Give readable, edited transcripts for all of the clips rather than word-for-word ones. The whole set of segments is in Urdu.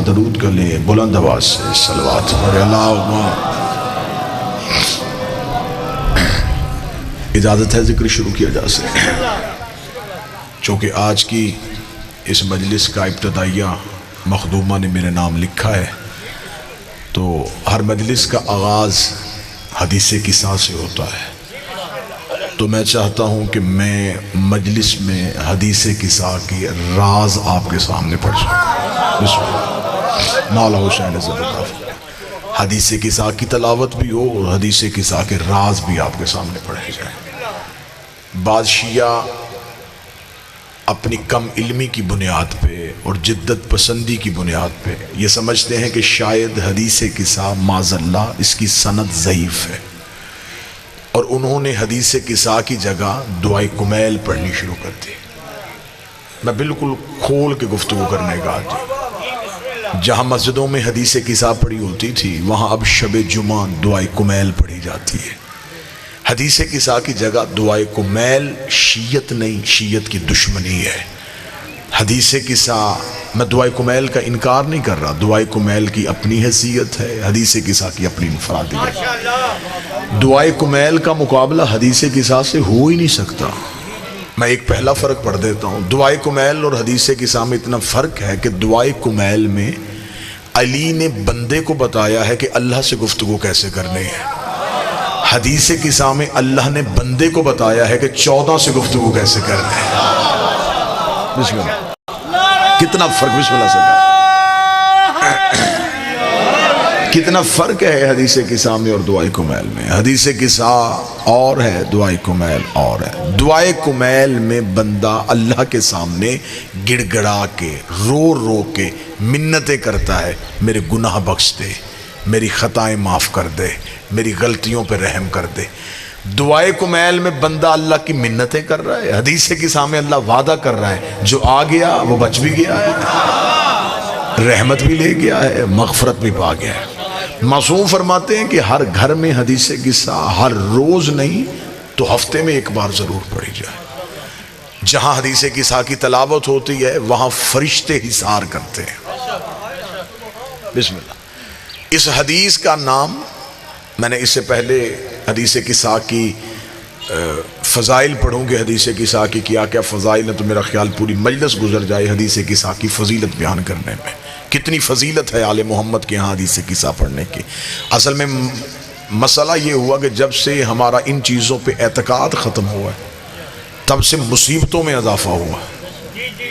درود کا لیں بلند آواز سے صلوات پڑھیں اللہم۔ اجازت ہے ذکر شروع کیا جا سکے، چونکہ آج کی اس مجلس کا ابتدائیہ مخدومہ نے میرے نام لکھا ہے، تو ہر مجلس کا آغاز حدیث قصہ سے ہوتا ہے، تو میں چاہتا ہوں کہ میں مجلس میں حدیث قصہ کی راز آپ کے سامنے پڑھ سکوں۔ بسم اللہ۔ مولا حسین زبردہ حدیث قصہ کی تلاوت بھی ہو اور حدیث قصہ کے راز بھی آپ کے سامنے پڑھے جائیں۔ بعض شیعہ اپنی کم علمی کی بنیاد پہ اور جدت پسندی کی بنیاد پہ یہ سمجھتے ہیں کہ شاید حدیث قصہ معاذ اللہ اس کی سند ضعیف ہے، اور انہوں نے حدیث قصہ کی جگہ دعائے کمیل پڑھنی شروع کر دی۔ میں بالکل کھول کے گفتگو کرنے کا آتی، جہاں مسجدوں میں حدیث قصہ پڑھی ہوتی تھی وہاں اب شب جمعہ دعائے کمیل پڑھی جاتی ہے۔ حدیث قصہ کی جگہ دعائے کمیل شیعت نہیں، شیعت کی دشمنی ہے۔ حدیث قصہ، میں دعائے کمیل کا انکار نہیں کر رہا، دعائے کمیل کی اپنی حیثیت ہے، حدیث قصہ کی اپنی انفرادیت ہے۔ دعائے کمیل کا مقابلہ حدیث قصہ سے ہو ہی نہیں سکتا۔ میں ایک پہلا فرق پڑھ دیتا ہوں، دعائے کمیل اور حدیث قصہ میں اتنا فرق ہے کہ دعائے کمیل میں علی نے بندے کو بتایا ہے کہ اللہ سے گفتگو کیسے کرنی ہے، حدیث قصہ میں اللہ نے بندے کو بتایا ہے کہ 14 سے گفتگو کیسے کرنی ہے۔ بسم اللہ۔ کتنا فرق، بسم اللہ سے کتنا فرق ہے حدیث قصہ میں اور دعائے کمیل میں۔ حدیث قصہ اور ہے، دعائے کمیل اور ہے۔ دعائے کمیل میں بندہ اللہ کے سامنے گڑ گڑا کے رو رو کے منتیں کرتا ہے، میرے گناہ بخش دے، میری خطائیں معاف کر دے، میری غلطیوں پہ رحم کر دے۔ دعائے کمیل میں بندہ اللہ کی منتیں کر رہا ہے، حدیث قصہ میں اللہ وعدہ کر رہا ہے جو آ گیا وہ بچ بھی گیا ہے، رحمت بھی لے گیا ہے، مغفرت بھی پا گیا ہے۔ معصوم فرماتے ہیں کہ ہر گھر میں حدیث قصہ ہر روز نہیں تو ہفتے میں ایک بار ضرور پڑھی جائے۔ جہاں حدیث قصہ کی تلاوت ہوتی ہے وہاں فرشتے حصار کرتے ہیں۔ بسم اللہ۔ اس حدیث کا نام، میں نے اس سے پہلے حدیث قصہ کی فضائل پڑھوں گے، حدیث قصہ کی کیا کیا فضائل ہیں، تو میرا خیال پوری مجلس گزر جائے حدیث قصہ کی فضیلت بیان کرنے میں۔ کتنی فضیلت ہے آل محمد کے ہاں حدیث قصہ پڑھنے کی۔ اصل میں مسئلہ یہ ہوا کہ جب سے ہمارا ان چیزوں پہ اعتقاد ختم ہوا ہے تب سے مصیبتوں میں اضافہ ہوا ہے۔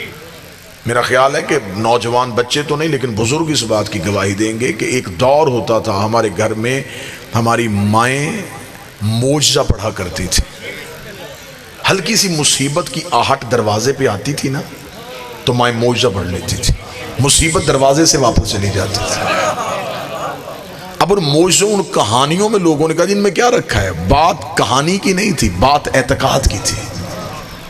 میرا خیال ہے کہ نوجوان بچے تو نہیں لیکن بزرگ اس بات کی گواہی دیں گے کہ ایک دور ہوتا تھا ہمارے گھر میں ہماری مائیں معجزہ پڑھا کرتی تھی۔ ہلکی سی مصیبت کی آہٹ دروازے پہ آتی تھی نا تو مائیں معجزہ پڑھ لیتی تھی، مصیبت دروازے سے واپس چلی جاتی تھی۔ اب ان معجزوں، ان کہانیوں میں لوگوں نے کہا جن میں کیا رکھا ہے، بات کہانی کی نہیں تھی، بات اعتقاد کی تھی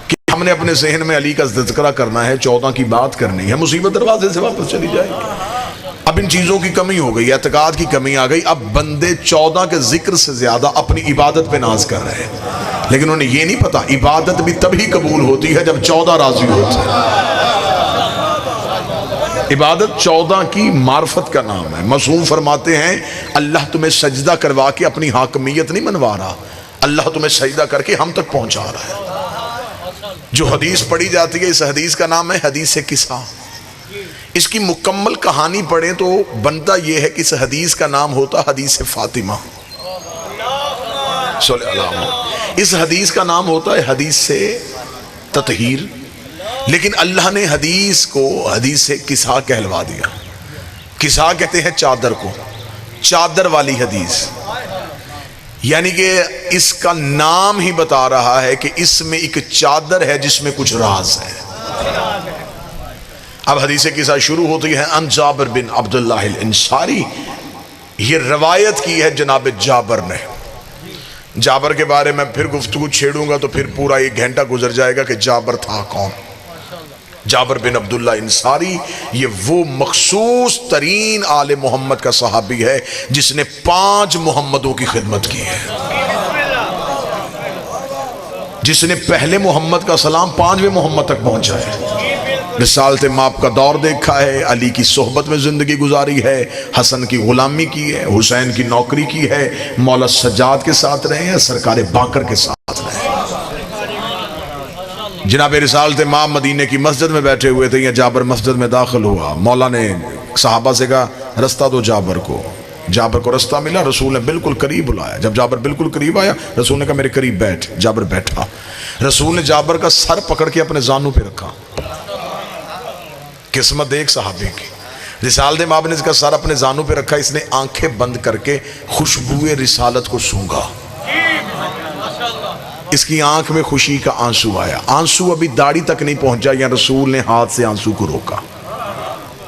کہ ہم نے اپنے ذہن میں علی کا تذکرہ کرنا ہے، 14 کی بات کرنی ہے، مصیبت دروازے سے واپس چلی جائے گی۔ اب ان چیزوں کی کمی ہو گئی، اعتقاد کی کمی آ گئی، اب بندے 14 کے ذکر سے زیادہ اپنی عبادت پہ ناز کر رہے ہیں، لیکن انہیں یہ نہیں پتا عبادت بھی تبھی قبول ہوتی ہے جب 14 راضی ہوتے ہیں۔ عبادت 14 کی معرفت کا نام ہے۔ معصوم فرماتے ہیں اللہ تمہیں سجدہ کروا کے اپنی حاکمیت نہیں منوا رہا، اللہ تمہیں سجدہ کر کے ہم تک پہنچا رہا ہے۔ جو حدیث پڑھی جاتی ہے اس حدیث کا نام ہے حدیث قصہ۔ اس کی مکمل کہانی پڑھیں تو بنتا یہ ہے کہ اس حدیث کا نام ہوتا حدیث فاطمہ۔ صلی اللہ علیہ وسلم۔ اس حدیث کا نام ہوتا ہے حدیث تطہیر، لیکن اللہ نے حدیث کو حدیث قصہ کہلوا دیا۔ قصہ کہتے ہیں چادر کو، چادر والی حدیث، یعنی کہ اس کا نام ہی بتا رہا ہے کہ اس میں ایک چادر ہے جس میں کچھ راز ہے۔ اب حدیث قصہ شروع ہوتی ہے ان جابر بن عبداللہ الانصاری، یہ روایت کی ہے جناب جابر نے۔ جابر کے بارے میں پھر گفتگو چھیڑوں گا تو پھر پورا 1 گھنٹہ گزر جائے گا کہ جابر تھا کون۔ جابر بن عبداللہ انصاری یہ وہ مخصوص ترین آل محمد کا صحابی ہے جس نے 5 محمدوں کی خدمت کی ہے، جس نے پہلے محمد کا سلام 5ویں محمد تک پہنچا ہے۔ رسالت مآب کا دور دیکھا ہے، علی کی صحبت میں زندگی گزاری ہے، حسن کی غلامی کی ہے، حسین کی نوکری کی ہے، مولا سجاد کے ساتھ رہے ہیں، سرکار باقر کے ساتھ رہے ہیں۔ جناب رسالت مآب مدینے کی مسجد میں بیٹھے ہوئے تھے، یا جابر مسجد میں داخل ہوا، مولا نے صحابہ سے کہا رستہ دو جابر کو۔ جابر کو رستہ ملا، رسول نے بالکل قریب بلایا۔ جب جابر بالکل قریب آیا، رسول نے کہا میرے قریب بیٹھ۔ جابر بیٹھا، رسول نے جابر کا سر پکڑ کے اپنے زانوں پہ رکھا۔ قسمت ایک صحابی کی، رسالت مآب نے اس کا سر اپنے زانوں پہ رکھا، اس نے آنکھیں بند کر کے خوشبوئے رسالت کو سونگا۔ اس کی آنکھ میں خوشی کا آنسو آیا، آنسو ابھی داڑھی تک نہیں پہنچا، یا رسول نے ہاتھ سے آنسو کو روکا،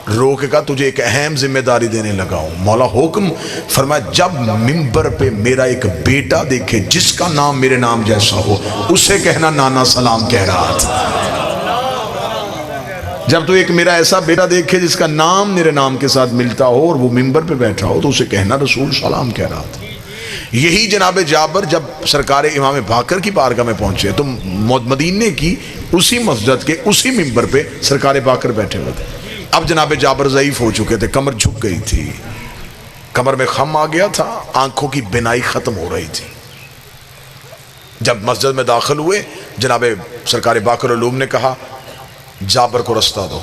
روک کے کہا تجھے ایک اہم ذمہ داری دینے لگا ہوں۔ مولا حکم فرمایا جب ممبر پہ میرا ایک بیٹا دیکھے جس کا نام میرے نام جیسا ہو، اسے کہنا نانا سلام کہہ رہا تھا۔ جب تو ایک میرا ایسا بیٹا دیکھے جس کا نام میرے نام کے ساتھ ملتا ہو اور وہ ممبر پہ بیٹھا ہو، تو اسے کہنا رسول سلام کہہ رہا تھا۔ یہی جناب جابر جب سرکار امام باقر کی بارگاہ میں پہنچے تو مدینے کی اسی مسجد کے اسی ممبر پہ سرکار باقر بیٹھے ہوئے تھے۔ اب جناب جابر ضعیف ہو چکے تھے، کمر جھک گئی تھی، کمر میں خم آ گیا تھا، آنکھوں کی بینائی ختم ہو رہی تھی۔ جب مسجد میں داخل ہوئے، جناب سرکار باقر علوم نے کہا جابر کو رستہ دو۔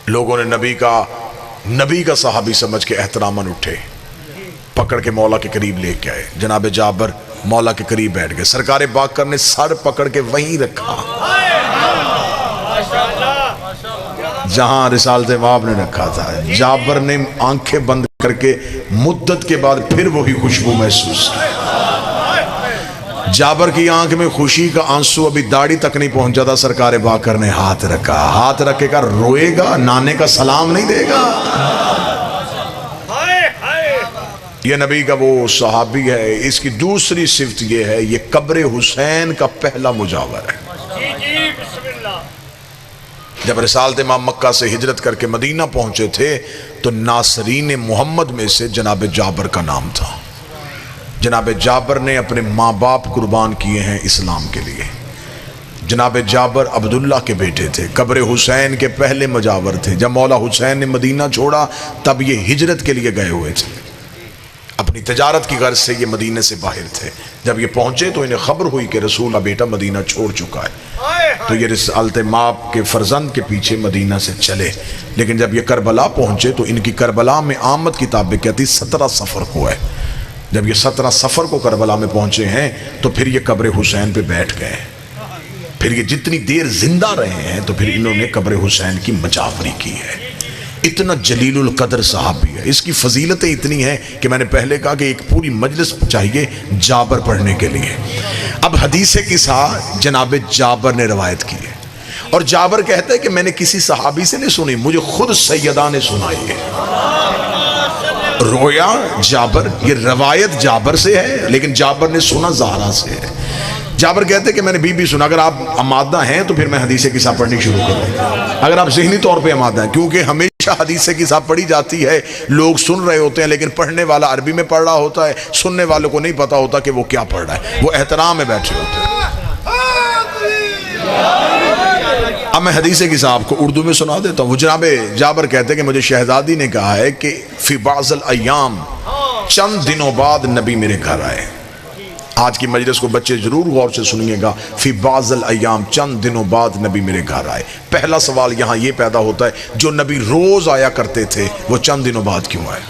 لوگوں نے نبی کا صحابی سمجھ کے احتراماً اٹھے، پکڑ کے مولا کے قریب لے کے آئے۔ جناب جابر مولا کے قریب بیٹھ گئے، سرکار باقر نے سر پکڑ کے وہیں رکھا جہاں رسالت مآب نے رکھا تھا۔ جابر نے آنکھیں بند کر کے مدت کے بعد پھر وہی خوشبو محسوس کی۔ جابر کی آنکھ میں خوشی کا آنسو ابھی داڑھی تک نہیں پہنچا تھا، سرکار باقر نے ہاتھ رکھا، ہاتھ رکھے گا روئے گا، نانے کا سلام نہیں دے گا۔ یہ نبی کا وہ صحابی ہے۔ اس کی دوسری صفت یہ ہے، یہ قبر حسین کا پہلا مجاور ہے۔ جب رسالت مآب مکہ سے ہجرت کر کے مدینہ پہنچے تھے تو ناصرین محمد میں سے جناب جابر کا نام تھا۔ جناب جابر نے اپنے ماں باپ قربان کیے ہیں اسلام کے لیے۔ جناب جابر عبداللہ کے بیٹے تھے، قبر حسین کے پہلے مجاور تھے۔ جب مولا حسین نے مدینہ چھوڑا تب یہ ہجرت کے لیے گئے ہوئے تھے، اپنی تجارت کی غرض سے یہ مدینہ سے باہر تھے۔ جب یہ پہنچے تو انہیں خبر ہوئی کہ رسول کا بیٹا مدینہ چھوڑ چکا ہے، تو یہ رسالت مآب کے فرزند کے پیچھے مدینہ سے چلے۔ لیکن جب یہ کربلا پہنچے تو ان کی کربلا میں آمد کی تابع کہتی 17 سفر کو ہے۔ جب یہ 17 سفر کو کربلا میں پہنچے ہیں تو پھر یہ قبر حسین پہ بیٹھ گئے، پھر یہ جتنی دیر زندہ رہے ہیں تو پھر انہوں نے قبر حسین کی مجاوری کی ہے۔ اتنا جلیل القدر صحابی ہے، اس کی فضیلتیں اتنی ہیں کہ میں نے پہلے کہا کہ ایک پوری مجلس چاہیے جابر پڑھنے کے لیے۔ اب حدیث قصہ جناب جابر نے روایت کی ہے، اور جابر کہتا ہے کہ میں نے کسی صحابی سے نہیں سنی، مجھے خود سیدہ نے سنائی ہے۔ رویا جابر، یہ روایت جابر سے ہے لیکن جابر نے سنا زہرا سے ہے۔ جابر کہتے ہیں کہ میں نے بی سنا۔ اگر آپ آمادہ ہیں تو پھر میں حدیث قصہ پڑھنی شروع کروں، اگر آپ ذہنی طور پہ آمادہ ہیں، کیونکہ ہمیشہ حدیث قصہ پڑھی جاتی ہے، لوگ سن رہے ہوتے ہیں لیکن پڑھنے والا عربی میں پڑھ رہا ہوتا ہے، سننے والوں کو نہیں پتا ہوتا کہ وہ کیا پڑھ رہا ہے، وہ احترام میں بیٹھے ہوتے ہیں۔ اب میں حدیث قصہ آپ کو اردو میں سنا دیتا ہوں۔ وہ جناب جابر کہتے ہیں کہ مجھے شہزادی نے کہا ہے کہ فی بعض الایام، چند دنوں بعد نبی میرے گھر آئے۔ آج کی مجلس کو بچے ضرور غور سے سنیے گا، فی بعض الایام، چند دنوں بعد نبی میرے گھر آئے۔ پہلا سوال یہاں یہ پیدا ہوتا ہے، جو نبی روز آیا کرتے تھے وہ چند دنوں بعد کیوں آئے؟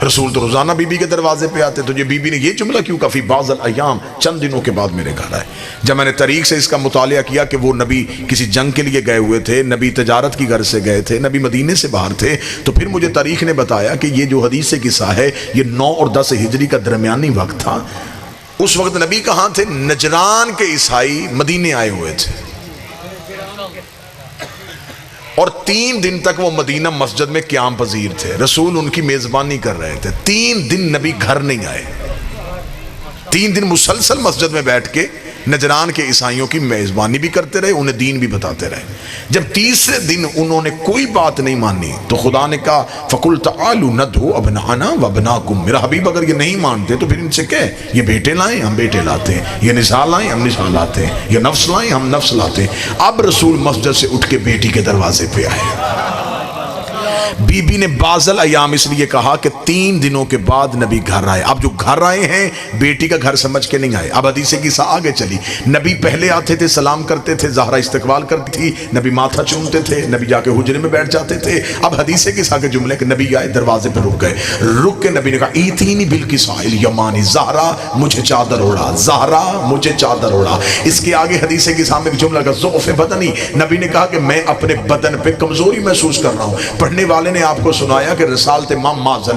رسول تو روزانہ بی بی کے دروازے پہ آتے، تو یہ بی بی نے یہ جملہ کیوں کہا فی بعض الایام، چند دنوں کے بعد میرے گھر آئے؟ جب میں نے تاریخ سے اس کا مطالعہ کیا کہ وہ نبی کسی جنگ کے لیے گئے ہوئے تھے، نبی تجارت کی غرض سے گئے تھے، نبی مدینے سے باہر تھے، تو پھر مجھے تاریخ نے بتایا کہ یہ جو حدیث قصہ ہے یہ 9 اور 10 ہجری کا درمیانی وقت تھا۔ اس وقت نبی کہاں تھے؟ نجران کے عیسائی مدینے آئے ہوئے تھے، اور 3 دن تک وہ مدینہ مسجد میں قیام پذیر تھے، رسول ان کی میزبانی کر رہے تھے۔ 3 دن نبی گھر نہیں آئے، 3 دن مسلسل مسجد میں بیٹھ کے نجران کے عیسائیوں کی میزبانی بھی کرتے رہے، انہیں دین بھی بتاتے رہے۔ جب تیسرے دن انہوں نے کوئی بات نہیں مانی تو خدا نے کہا فَقُلْ تَعَالُوا نَدْعُوا أَبْنَاءَنَا وَأَبْنَاءَكُمْ، میرا حبیب اگر یہ نہیں مانتے تو پھر ان سے کہے یہ بیٹے لائیں ہم بیٹے لاتے ہیں، یہ نساء لائیں ہم نساء لاتے ہیں، یہ نفس لائیں ہم نفس لاتے ہیں۔ اب رسول مسجد سے اٹھ کے بیٹی کے دروازے پہ آئے۔ بی بی نے بعض ایام اس لیے کہا کہ 3 دنوں کے بعد نبی گھر آئے۔ اب جو گھر آئے ہیں بیٹی کا گھر سمجھ کے نہیں آئے۔ اب حدیث قصہ آگے چلی، نبی پہلے آتے تھے، سلام کرتے تھے، زہرا استقبال کرتی تھی، نبی ماتھا چومتے تھے، نبی جا کے حجرے میں بیٹھ جاتے تھے۔ اب حدیث قصہ کے جملے کہ نبی آئے، دروازے پہ رک گئے، رک کے نبی نے کہا ایتینی بالکساء الیمانی، زہرا مجھے چادر اوڑا، زہرا مجھے چادر اوڑا۔ اس کے آگے حدیث قصہ میں جملہ کا ضعف بدنی، نبی نے کہا کہ میں اپنے بدن پہ کمزوری محسوس کر رہا ہوں۔ پڑھنے والے نے آپ کو سنایا کہ رسالت امام معاذ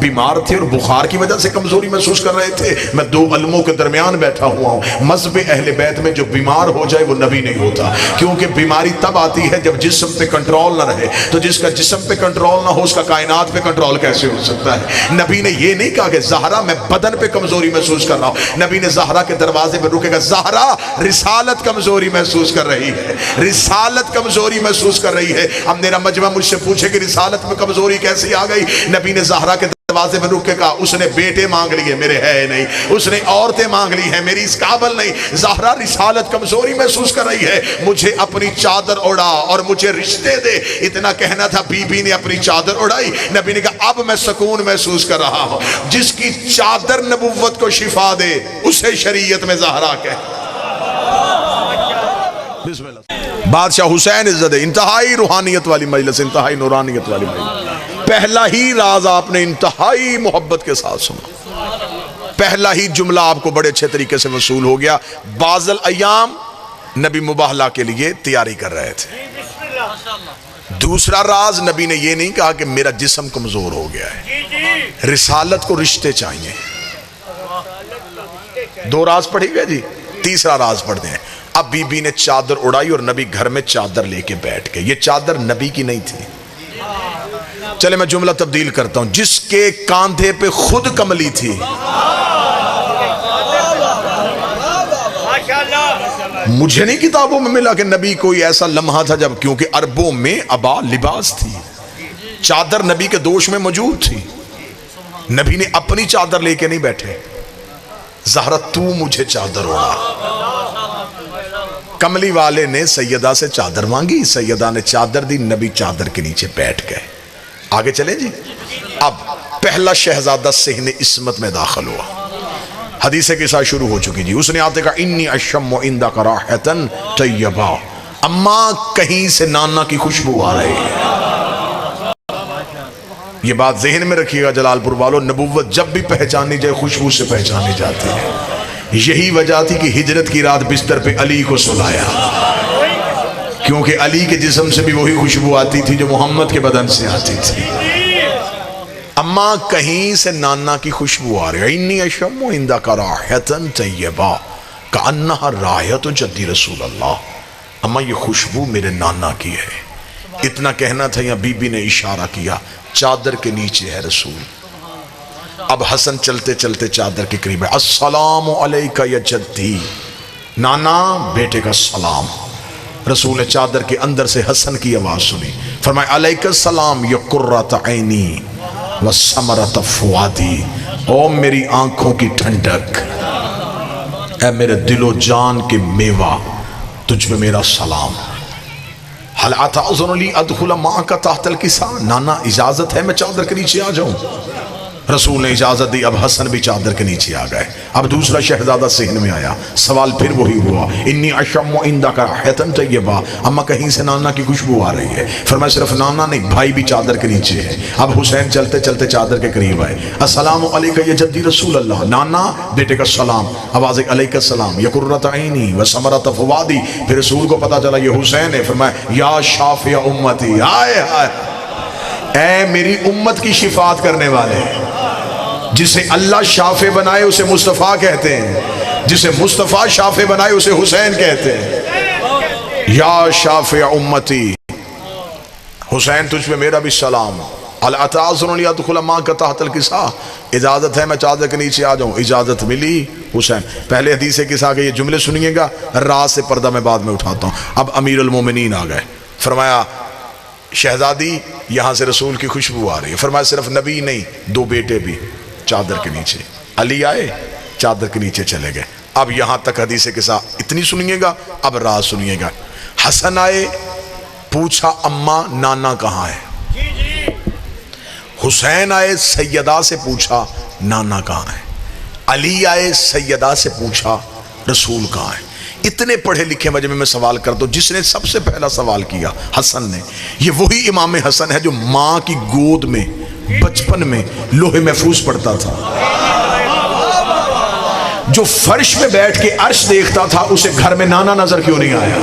بیمار تھے اور بخار کی وجہ سے کمزوری محسوس کر رہے تھے۔ میں 2 علموں کے درمیان بیٹھا ہوا ہوں، مذہب اہل بیت میں جو بیمار ہو جائے وہ نبی نہیں ہوتا، کیونکہ بیماری تب آتی ہے جب جسم پہ کنٹرول نہ رہے، تو جس کا جسم پہ کنٹرول نہ ہو اس کا کائنات پہ کنٹرول کیسے ہو سکتا ہے؟ نبی نے یہ نہیں کہا کہ زہرا میں بدن پہ کمزوری محسوس کر رہا ہوں، نبی نے زہرا کے دروازے پہ رکے گا، زہرا رسالت کمزوری محسوس کر رہی ہے، رسالت کمزوری محسوس کر رہی ہے۔ اب میرا مجمع مجھ سے پوچھے کہ رسالت میں کمزوری کیسی آ گئی؟ نبی نے زہرا کے دروازے میں رک کے کہا اس نے بیٹے مانگ لیے میرے ہے نہیں، اس نے عورتیں مانگ لی ہیں میری اس قابل نہیں۔ زہرا رسالت کمزوری محسوس کر رہی ہے، مجھے اپنی چادر اڑا اور مجھے رشتے دے، اتنا کہنا تھا۔ بی بی نے اپنی چادر اڑائی، نبی نے کہا اب میں سکون محسوس کر رہا ہوں۔ جس کی چادر نبوت کو شفا دے اسے شریعت میں زہرا کہے۔ بسم اللہ۔ بادشاہ حسین عزت، انتہائی روحانیت والی مجلس، انتہائی نورانیت والی مجلس۔ پہلا ہی راز آپ نے انتہائی محبت کے ساتھ سنا، پہلا ہی جملہ آپ کو بڑے اچھے طریقے سے وصول ہو گیا۔ بعض ایام نبی مباہلہ کے لیے تیاری کر رہے تھے۔ دوسرا راز نبی نے یہ نہیں کہا کہ میرا جسم کمزور ہو گیا ہے، رسالت کو رشتے چاہیے۔ 2 راز پڑھی گئے جی، تیسرا راز پڑھتے ہیں۔ اب بی بی نے چادر اڑائی اور نبی گھر میں چادر لے کے بیٹھ گئے۔ یہ چادر نبی کی نہیں تھی۔ چلے میں جملہ تبدیل کرتا ہوں، جس کے کاندھے پہ خود کملی تھی، مجھے نہیں کتابوں میں ملا کہ نبی کوئی ایسا لمحہ تھا جب، کیونکہ عربوں میں ابا لباس تھی، چادر نبی کے دوش میں موجود تھی، نبی نے اپنی چادر لے کے نہیں بیٹھے، زہرا تو مجھے چادر اوڑا۔ کملی والے نے سیدہ سے چادر مانگی، سیدہ نے چادر دی، نبی چادر کے نیچے بیٹھ گئے۔ آگے چلیں جی۔ اب پہلا شہزادہ صحن عصمت میں داخل ہوا، حدیث کے ساتھ شروع ہو چکی جی۔ اس نے آتے کہا انی اشم عندک راحۃ طیبہ، اماں کہیں سے نانا کی خوشبو آ رہی ہے۔ یہ بات ذہن میں رکھیے گا جلال پور والو، نبوت جب بھی پہچانی جائے خوشبو سے پہچانی جاتی ہے۔ یہی وجہ تھی کہ ہجرت کی رات بستر پہ علی کو سلایا، کیونکہ علی کے جسم سے بھی وہی خوشبو آتی تھی جو محمد کے بدن سے آتی تھی۔ اماں کہیں سے نانا کی خوشبو آ رہی ہے، انی اشم عندک راحۃ طیبہ کأنہا رائحۃ جدی رسول اللہ، اماں یہ خوشبو میرے نانا کی ہے۔ اتنا کہنا تھا یا بی بی نے اشارہ کیا چادر کے نیچے ہے رسول۔ اب حسن چلتے چلتے چادر کے قریب ہے، السلام علیکہ یا جدی، نانا بیٹے کا سلام۔ رسول نے چادر کے اندر سے حسن کی آواز سنی، فرمایا علیکہ السلام یا قرۃ عینی و ثمرۃ فؤادی، او میری آنکھوں کی ٹھنڈک، اے میرے دل و جان کے میوہ، تجھ پہ میرا سلام۔ حل اتعذر لی ادخل معک تحت الکساء، نانا اجازت ہے میں چادر کے نیچے آ جاؤں؟ رسول نے اجازت دی، اب حسن بھی چادر کے نیچے آ گئے۔ اب دوسرا شہزادہ صحن میں آیا، سوال پھر وہی ہوا، انی اشم عندک راحۃ طیبہ، اما کہیں سے نانا کی خوشبو آ رہی ہے۔ فرمایا صرف نانا نہیں، بھائی بھی چادر کے نیچے ہے۔ اب حسین چلتے چلتے چادر کے قریب آئے، السلام علیکہ یا جدی رسول اللہ، نانا بیٹے کا سلام، آواز علیکہ السلام یا قرۃ عینی و ثمرۃ فؤادی۔ پھر رسول کو پتا چلا یہ حسین ہے، فرمایا یا شافع امتی، ہائے ہائے، اے میری امت کی شفاعت کرنے والے، جسے اللہ شافع بنائے اسے مصطفیٰ کہتے ہیں، جسے مصطفیٰ شافع بنائے اسے حسین کہتے ہیں۔ یا شافع امتی، حسین تجھ پہ میرا بھی سلام، الاتعذرنی ادخل معک تحت الکساء، اجازت ہے میں چادر کے نیچے آ جاؤں؟ اجازت ملی حسین۔ پہلے حدیث کساء کے یہ جملے سنیے گا، راز سے پردہ میں بعد میں اٹھاتا ہوں۔ اب امیر المومنین آ گئے، فرمایا شہزادی یہاں سے رسول کی خوشبو آ رہی ہے۔ فرمایا صرف نبی نہیں، دو بیٹے بھی چادر کے نیچے۔ علی آئے، چادر کے نیچے چلے گئے۔ اب یہاں تک حدیث قصہ اتنی سنیے گا، اب راز سنیے گا۔ حسن آئے، پوچھا اماں نانا کہاں ہے؟ حسین آئے، سیدہ سے پوچھا نانا کہاں ہے؟ علی آئے، سیدہ سے پوچھا رسول کہاں ہے؟ اتنے پڑھے لکھے مجمع میں سوال کرتا ہوں، جس نے سب سے پہلا سوال کیا حسن نے۔ یہ وہی امام حسن ہے جو ماں کی گود میں بچپن میں لوح محفوظ پڑھتا تھا، جو فرش میں بیٹھ کے عرش دیکھتا تھا، اسے گھر میں نانا نظر کیوں نہیں آیا؟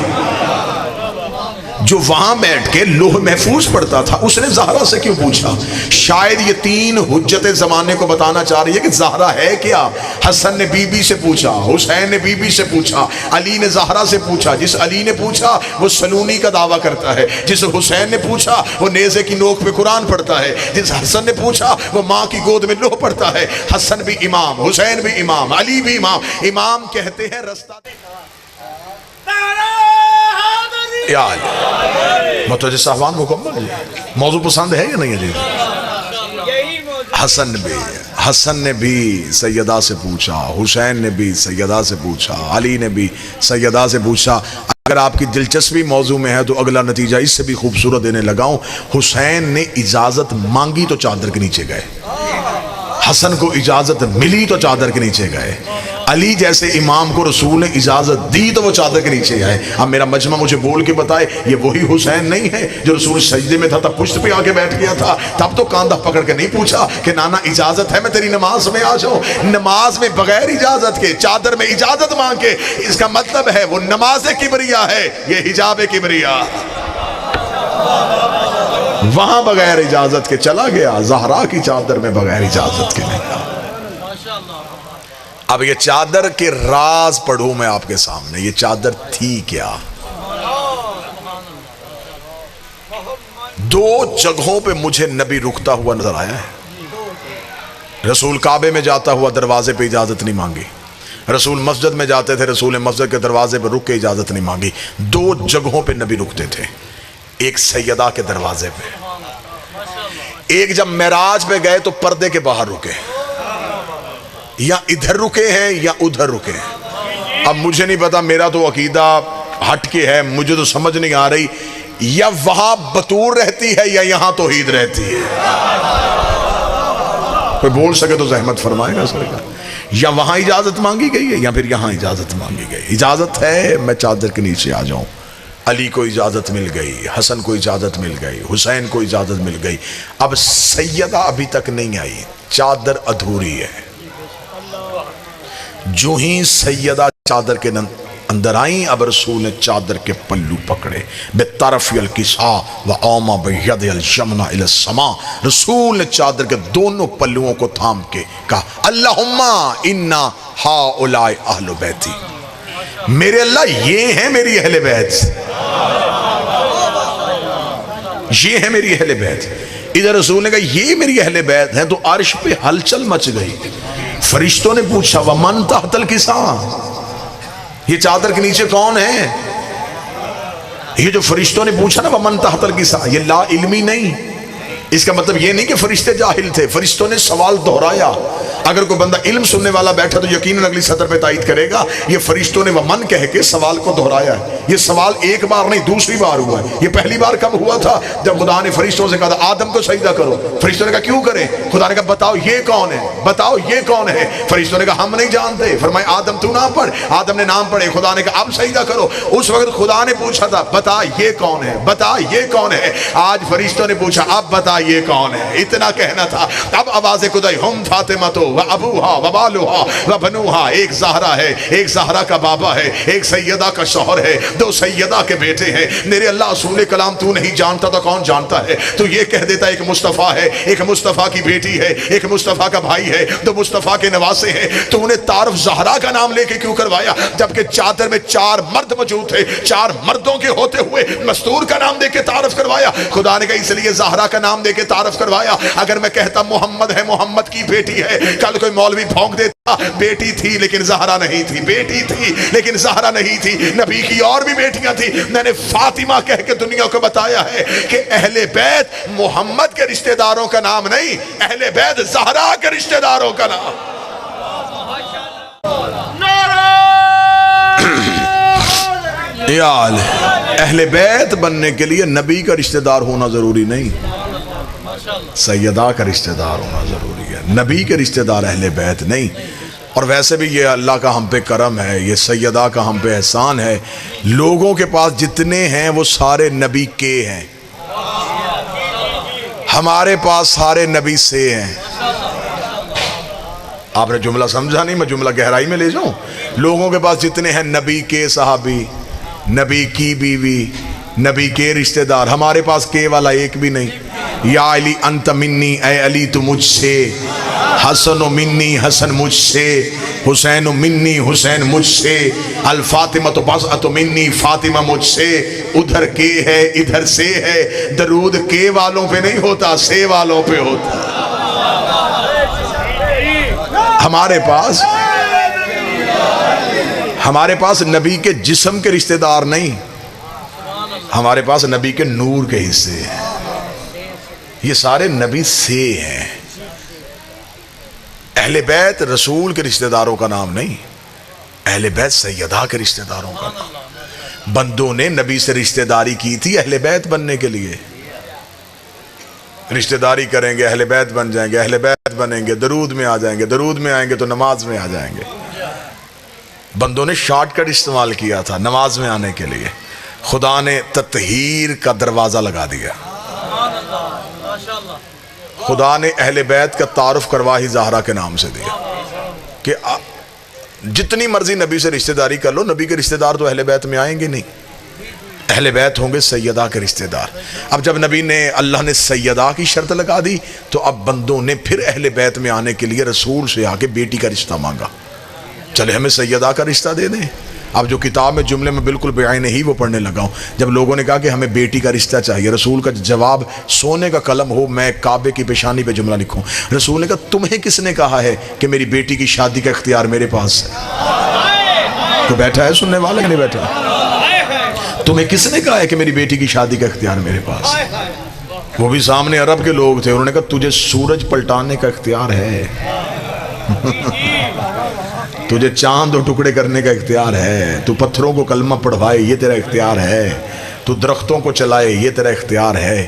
جو وہاں بیٹھ کے لوح محفوظ پڑھتا تھا، اس نے زہرا سے کیوں پوچھا؟ شاید یہ تین حجتیں زمانے کو بتانا چاہ رہی ہے کہ زہرا ہے کیا۔ حسن نے بی بی سے پوچھا، حسین نے بی بی سے پوچھا، علی نے زہرا سے پوچھا۔ جس علی نے پوچھا وہ سلونی کا دعویٰ کرتا ہے، جس حسین نے پوچھا وہ نیزے کی نوک پہ قرآن پڑھتا ہے، جس حسن نے پوچھا وہ ماں کی گود میں لوح پڑھتا ہے۔ حسن بھی امام، حسین بھی امام، علی بھی امام۔ امام کہتے ہیں رستہ یا متوجہ صاحبان مکمل ہے؟ موضوع پسند ہے یا نہیں ہے جی؟ حسن نے بھی سیدہ سے پوچھا، حسین نے بھی سیدہ سے پوچھا، علی نے بھی سیدہ سے پوچھا۔ اگر آپ کی دلچسپی موضوع میں ہے تو اگلا نتیجہ اس سے بھی خوبصورت دینے لگاؤں۔ حسین نے اجازت مانگی تو چادر کے نیچے گئے، حسن کو اجازت ملی تو چادر کے نیچے گئے، علی جیسے امام کو رسول نے اجازت دی تو وہ چادر کے نیچے آئے۔ اب میرا مجمع مجھے بول کے بتائے یہ وہی حسین نہیں ہے جو رسول سجدے میں تھا تب پشت پہ آ کے بیٹھ گیا تھا؟ تب تو کاندھا پکڑ کے نہیں پوچھا کہ نانا اجازت ہے میں تیری نماز میں آ جاؤں؟ نماز میں بغیر اجازت کے، چادر میں اجازت مانگ کے، اس کا مطلب ہے وہ نماز کبریا ہے، یہ حجاب کبریا۔ وہاں بغیر اجازت کے چلا گیا، زہرا کی چادر میں بغیر اجازت کے نہیں۔ اب یہ چادر کے راز پڑھوں میں آپ کے سامنے، یہ چادر تھی کیا؟ دو جگہوں پہ مجھے نبی رکتا ہوا نظر آیا ہے۔ رسول کعبے میں جاتا ہوا دروازے پہ اجازت نہیں مانگی، رسول مسجد میں جاتے تھے، رسول مسجد کے دروازے پہ رک کے اجازت نہیں مانگی۔ دو جگہوں پہ نبی رکتے تھے، ایک سیدہ کے دروازے پہ، ایک جب معراج پہ گئے تو پردے کے باہر رکے، یا ادھر رکے ہیں یا ادھر رکے ہیں۔ اب مجھے نہیں پتا، میرا تو عقیدہ ہٹ کے ہے، مجھے تو سمجھ نہیں آ رہی، یا وہاں بطور رہتی ہے یا یہاں توحید رہتی ہے۔ کوئی بول سکے تو زحمت فرمائے گا سر، یا وہاں اجازت مانگی گئی ہے یا پھر یہاں اجازت مانگی گئی۔ اجازت ہے میں چادر کے نیچے آ جاؤں، علی کو اجازت مل گئی، حسن کو اجازت مل گئی، حسین کو اجازت مل گئی۔ اب سیدہ ابھی تک نہیں آئی، چادر ادھوری ہے۔ جو ہی سیدہ چادر کے اندر آئیں، اب رسول نے چادر کے پلو پکڑے، بِطَرَفِ الْكِسَاءِ وَأَوْمَا بِيَدِهِ الْيَمْنَى إِلَى السَّمَاءِ۔ رسول نے چادر کے دونوں پلوؤں کو تھام کے کہا اللہم اِنَّا هَؤُلَاءِ أَهْلُ بَيْتِي، میرے اللہ یہ ہیں میری اہل بیت، یہ ہے میری اہل بیت۔ ادھر رسول نے کہا یہ میری اہل بیت ہیں تو عرش پہ ہلچل مچ گئی۔ فرشتوں نے پوچھا وَمَن تَحْتَ الْكِسَاءِ، یہ چادر کے نیچے کون ہے؟ یہ جو فرشتوں نے پوچھا نا وَمَن تَحْتَ الْكِسَاءِ، یہ لا علمی نہیں، اس کا مطلب یہ نہیں کہ فرشتے جاہل تھے، فرشتوں نے سوال دہرایا۔ اگر کوئی بندہ علم سننے والا بیٹھا تو یقیناً اگلی سطر پہ تائید کرے گا، یہ فرشتوں نے ومن کہہ کے سوال کو دہرایا ہے۔ یہ سوال ایک بار نہیں دوسری بار ہوا ہے۔ یہ پہلی بار کب ہوا تھا؟ جب خدا نے فرشتوں سے کہا تھا آدم کو سجدہ کرو، فرشتوں نے کہا کیوں کریں؟ خدا نے کہا بتاؤ یہ کون ہے، بتاؤ یہ کون ہے؟ فرشتوں نے کہا ہم نہیں جانتے۔ فرمایا آدم تو نام پڑھ، آدم نے نام پڑھے، خدا نے کہا اب سجدہ کرو۔ اس وقت خدا نے پوچھا تھا بتا یہ کون ہے، بتا یہ کون ہے۔ آج فرشتوں نے پوچھا اب بتا یہ کون ہے، اتنا کہنا تھا۔ اب آواز خدائی ہم فاطمہ تو و ابوہا و بالوہا و بنوہا، ایک زہرا ہے، ایک زہرا کا بابا ہے، ایک سیدہ کا شوہر ہے، دو سیدہ کے بیٹے ہیں، میرے اللہ رسول کلام تو نہیں جانتا تو کون جانتا ہے؟ تو یہ کہہ دیتا ایک مصطفیٰ ہے، ایک مصطفیٰ کی بیٹی ہے، ایک مصطفیٰ کا بھائی ہے، دو مصطفیٰ کے نواسے ہیں۔ تو انہیں تعارف زہرا کا نام لے کے کیوں کروایا؟ جبکہ چادر میں 4 مرد موجود تھے، 4 مردوں کے ہوتے ہوئے مستور کا نام دے کے تعارف کروایا۔ خدا نے کہا اس لیے زہرا کا نام دے کے تعارف کروایا۔ اگر میں کہتا محمد ہے، محمد کی بیٹی ہے، کل کوئی مولوی بھونک دیتا بیٹی تھی لیکن زہرا نہیں تھی، بیٹی تھی لیکن زہرا نہیں تھی، نبی کی اور بھی بیٹیاں تھی۔ میں نے فاطمہ کہہ کے دنیا کو بتایا ہے کہ اہل بیت محمد کے رشتہ داروں کا نام نہیں، اہل بیت زہرا کے رشتہ داروں کا نام۔ یال اہل بیت بننے کے لیے نبی کا رشتہ دار ہونا ضروری نہیں، سیدہ کا رشتہ دار ہونا ضروری ہے، نبی کے رشتہ دار اہل بیت نہیں۔ اور ویسے بھی یہ اللہ کا ہم پہ کرم ہے، یہ سیدہ کا ہم پہ احسان ہے، لوگوں کے پاس جتنے ہیں وہ سارے نبی کے ہیں، ہمارے پاس سارے نبی سے ہیں۔ آپ نے جملہ سمجھا نہیں، میں جملہ گہرائی میں لے جاؤں۔ لوگوں کے پاس جتنے ہیں نبی کے صحابی، نبی کی بیوی، نبی کے رشتہ دار، ہمارے پاس کے والا ایک بھی نہیں۔ یا علی انت منی، اے علی تو مجھ سے، حسن منی، حسن مجھ سے، حسین منی، حسین مجھ سے، الفاطمہ تو بضعۃ منی، فاطمہ مجھ سے۔ ادھر کے ہے ادھر سے ہے، درود کے والوں پہ نہیں ہوتا، سے والوں پہ ہوتا۔ ہمارے پاس نبی کے جسم کے رشتہ دار نہیں، ہمارے پاس نبی کے نور کے حصے ہیں، یہ سارے نبی سے ہیں۔ اہل بیت رسول کے رشتہ داروں کا نام نہیں، اہل بیت سیدہ کے رشتہ داروں کا نام۔ بندوں نے نبی سے رشتہ داری کی تھی اہل بیت بننے کے لیے، رشتہ داری کریں گے اہل بیت بن جائیں گے، اہل بیت بنیں گے درود میں آ جائیں گے، درود میں آئیں گے تو نماز میں آ جائیں گے۔ بندوں نے شارٹ کٹ استعمال کیا تھا نماز میں آنے کے لیے، خدا نے تطہیر کا دروازہ لگا دیا۔ خدا نے اہل بیت کا تعارف کروا ہی زہرا کے نام سے دیا کہ جتنی مرضی نبی سے رشتہ داری کر لو، نبی کے رشتہ دار تو اہل بیت میں آئیں گے نہیں، اہل بیت ہوں گے سیدہ کے رشتہ دار۔ اب جب نبی نے اللہ نے سیدہ کی شرط لگا دی تو اب بندوں نے پھر اہل بیت میں آنے کے لیے رسول سے آ کے بیٹی کا رشتہ مانگا، چلے ہمیں سیدہ کا رشتہ دے دیں۔ اب جو کتاب میں جملے میں بالکل بعین ہی وہ پڑھنے لگا ہوں، جب لوگوں نے کہا کہ ہمیں بیٹی کا رشتہ چاہیے، رسول کا جواب سونے کا قلم ہو، میں کعبے کی پیشانی پہ جملہ لکھوں۔ رسول نے کہا تمہیں کس نے کہا ہے کہ میری بیٹی کی شادی کا اختیار میرے پاس ہے؟ تو بیٹھا ہے سننے والا نہیں بیٹھا؟ تمہیں کس نے کہا ہے کہ میری بیٹی کی شادی کا اختیار میرے پاس ہے؟ وہ بھی سامنے عرب کے لوگ تھے، انہوں نے کہا تجھے سورج پلٹانے کا اختیار ہے، تجھے چاند اور ٹکڑے کرنے کا اختیار ہے، تو پتھروں کو کلمہ پڑھوائے یہ تیرا اختیار ہے، تو درختوں کو چلائے یہ تیرا اختیار ہے،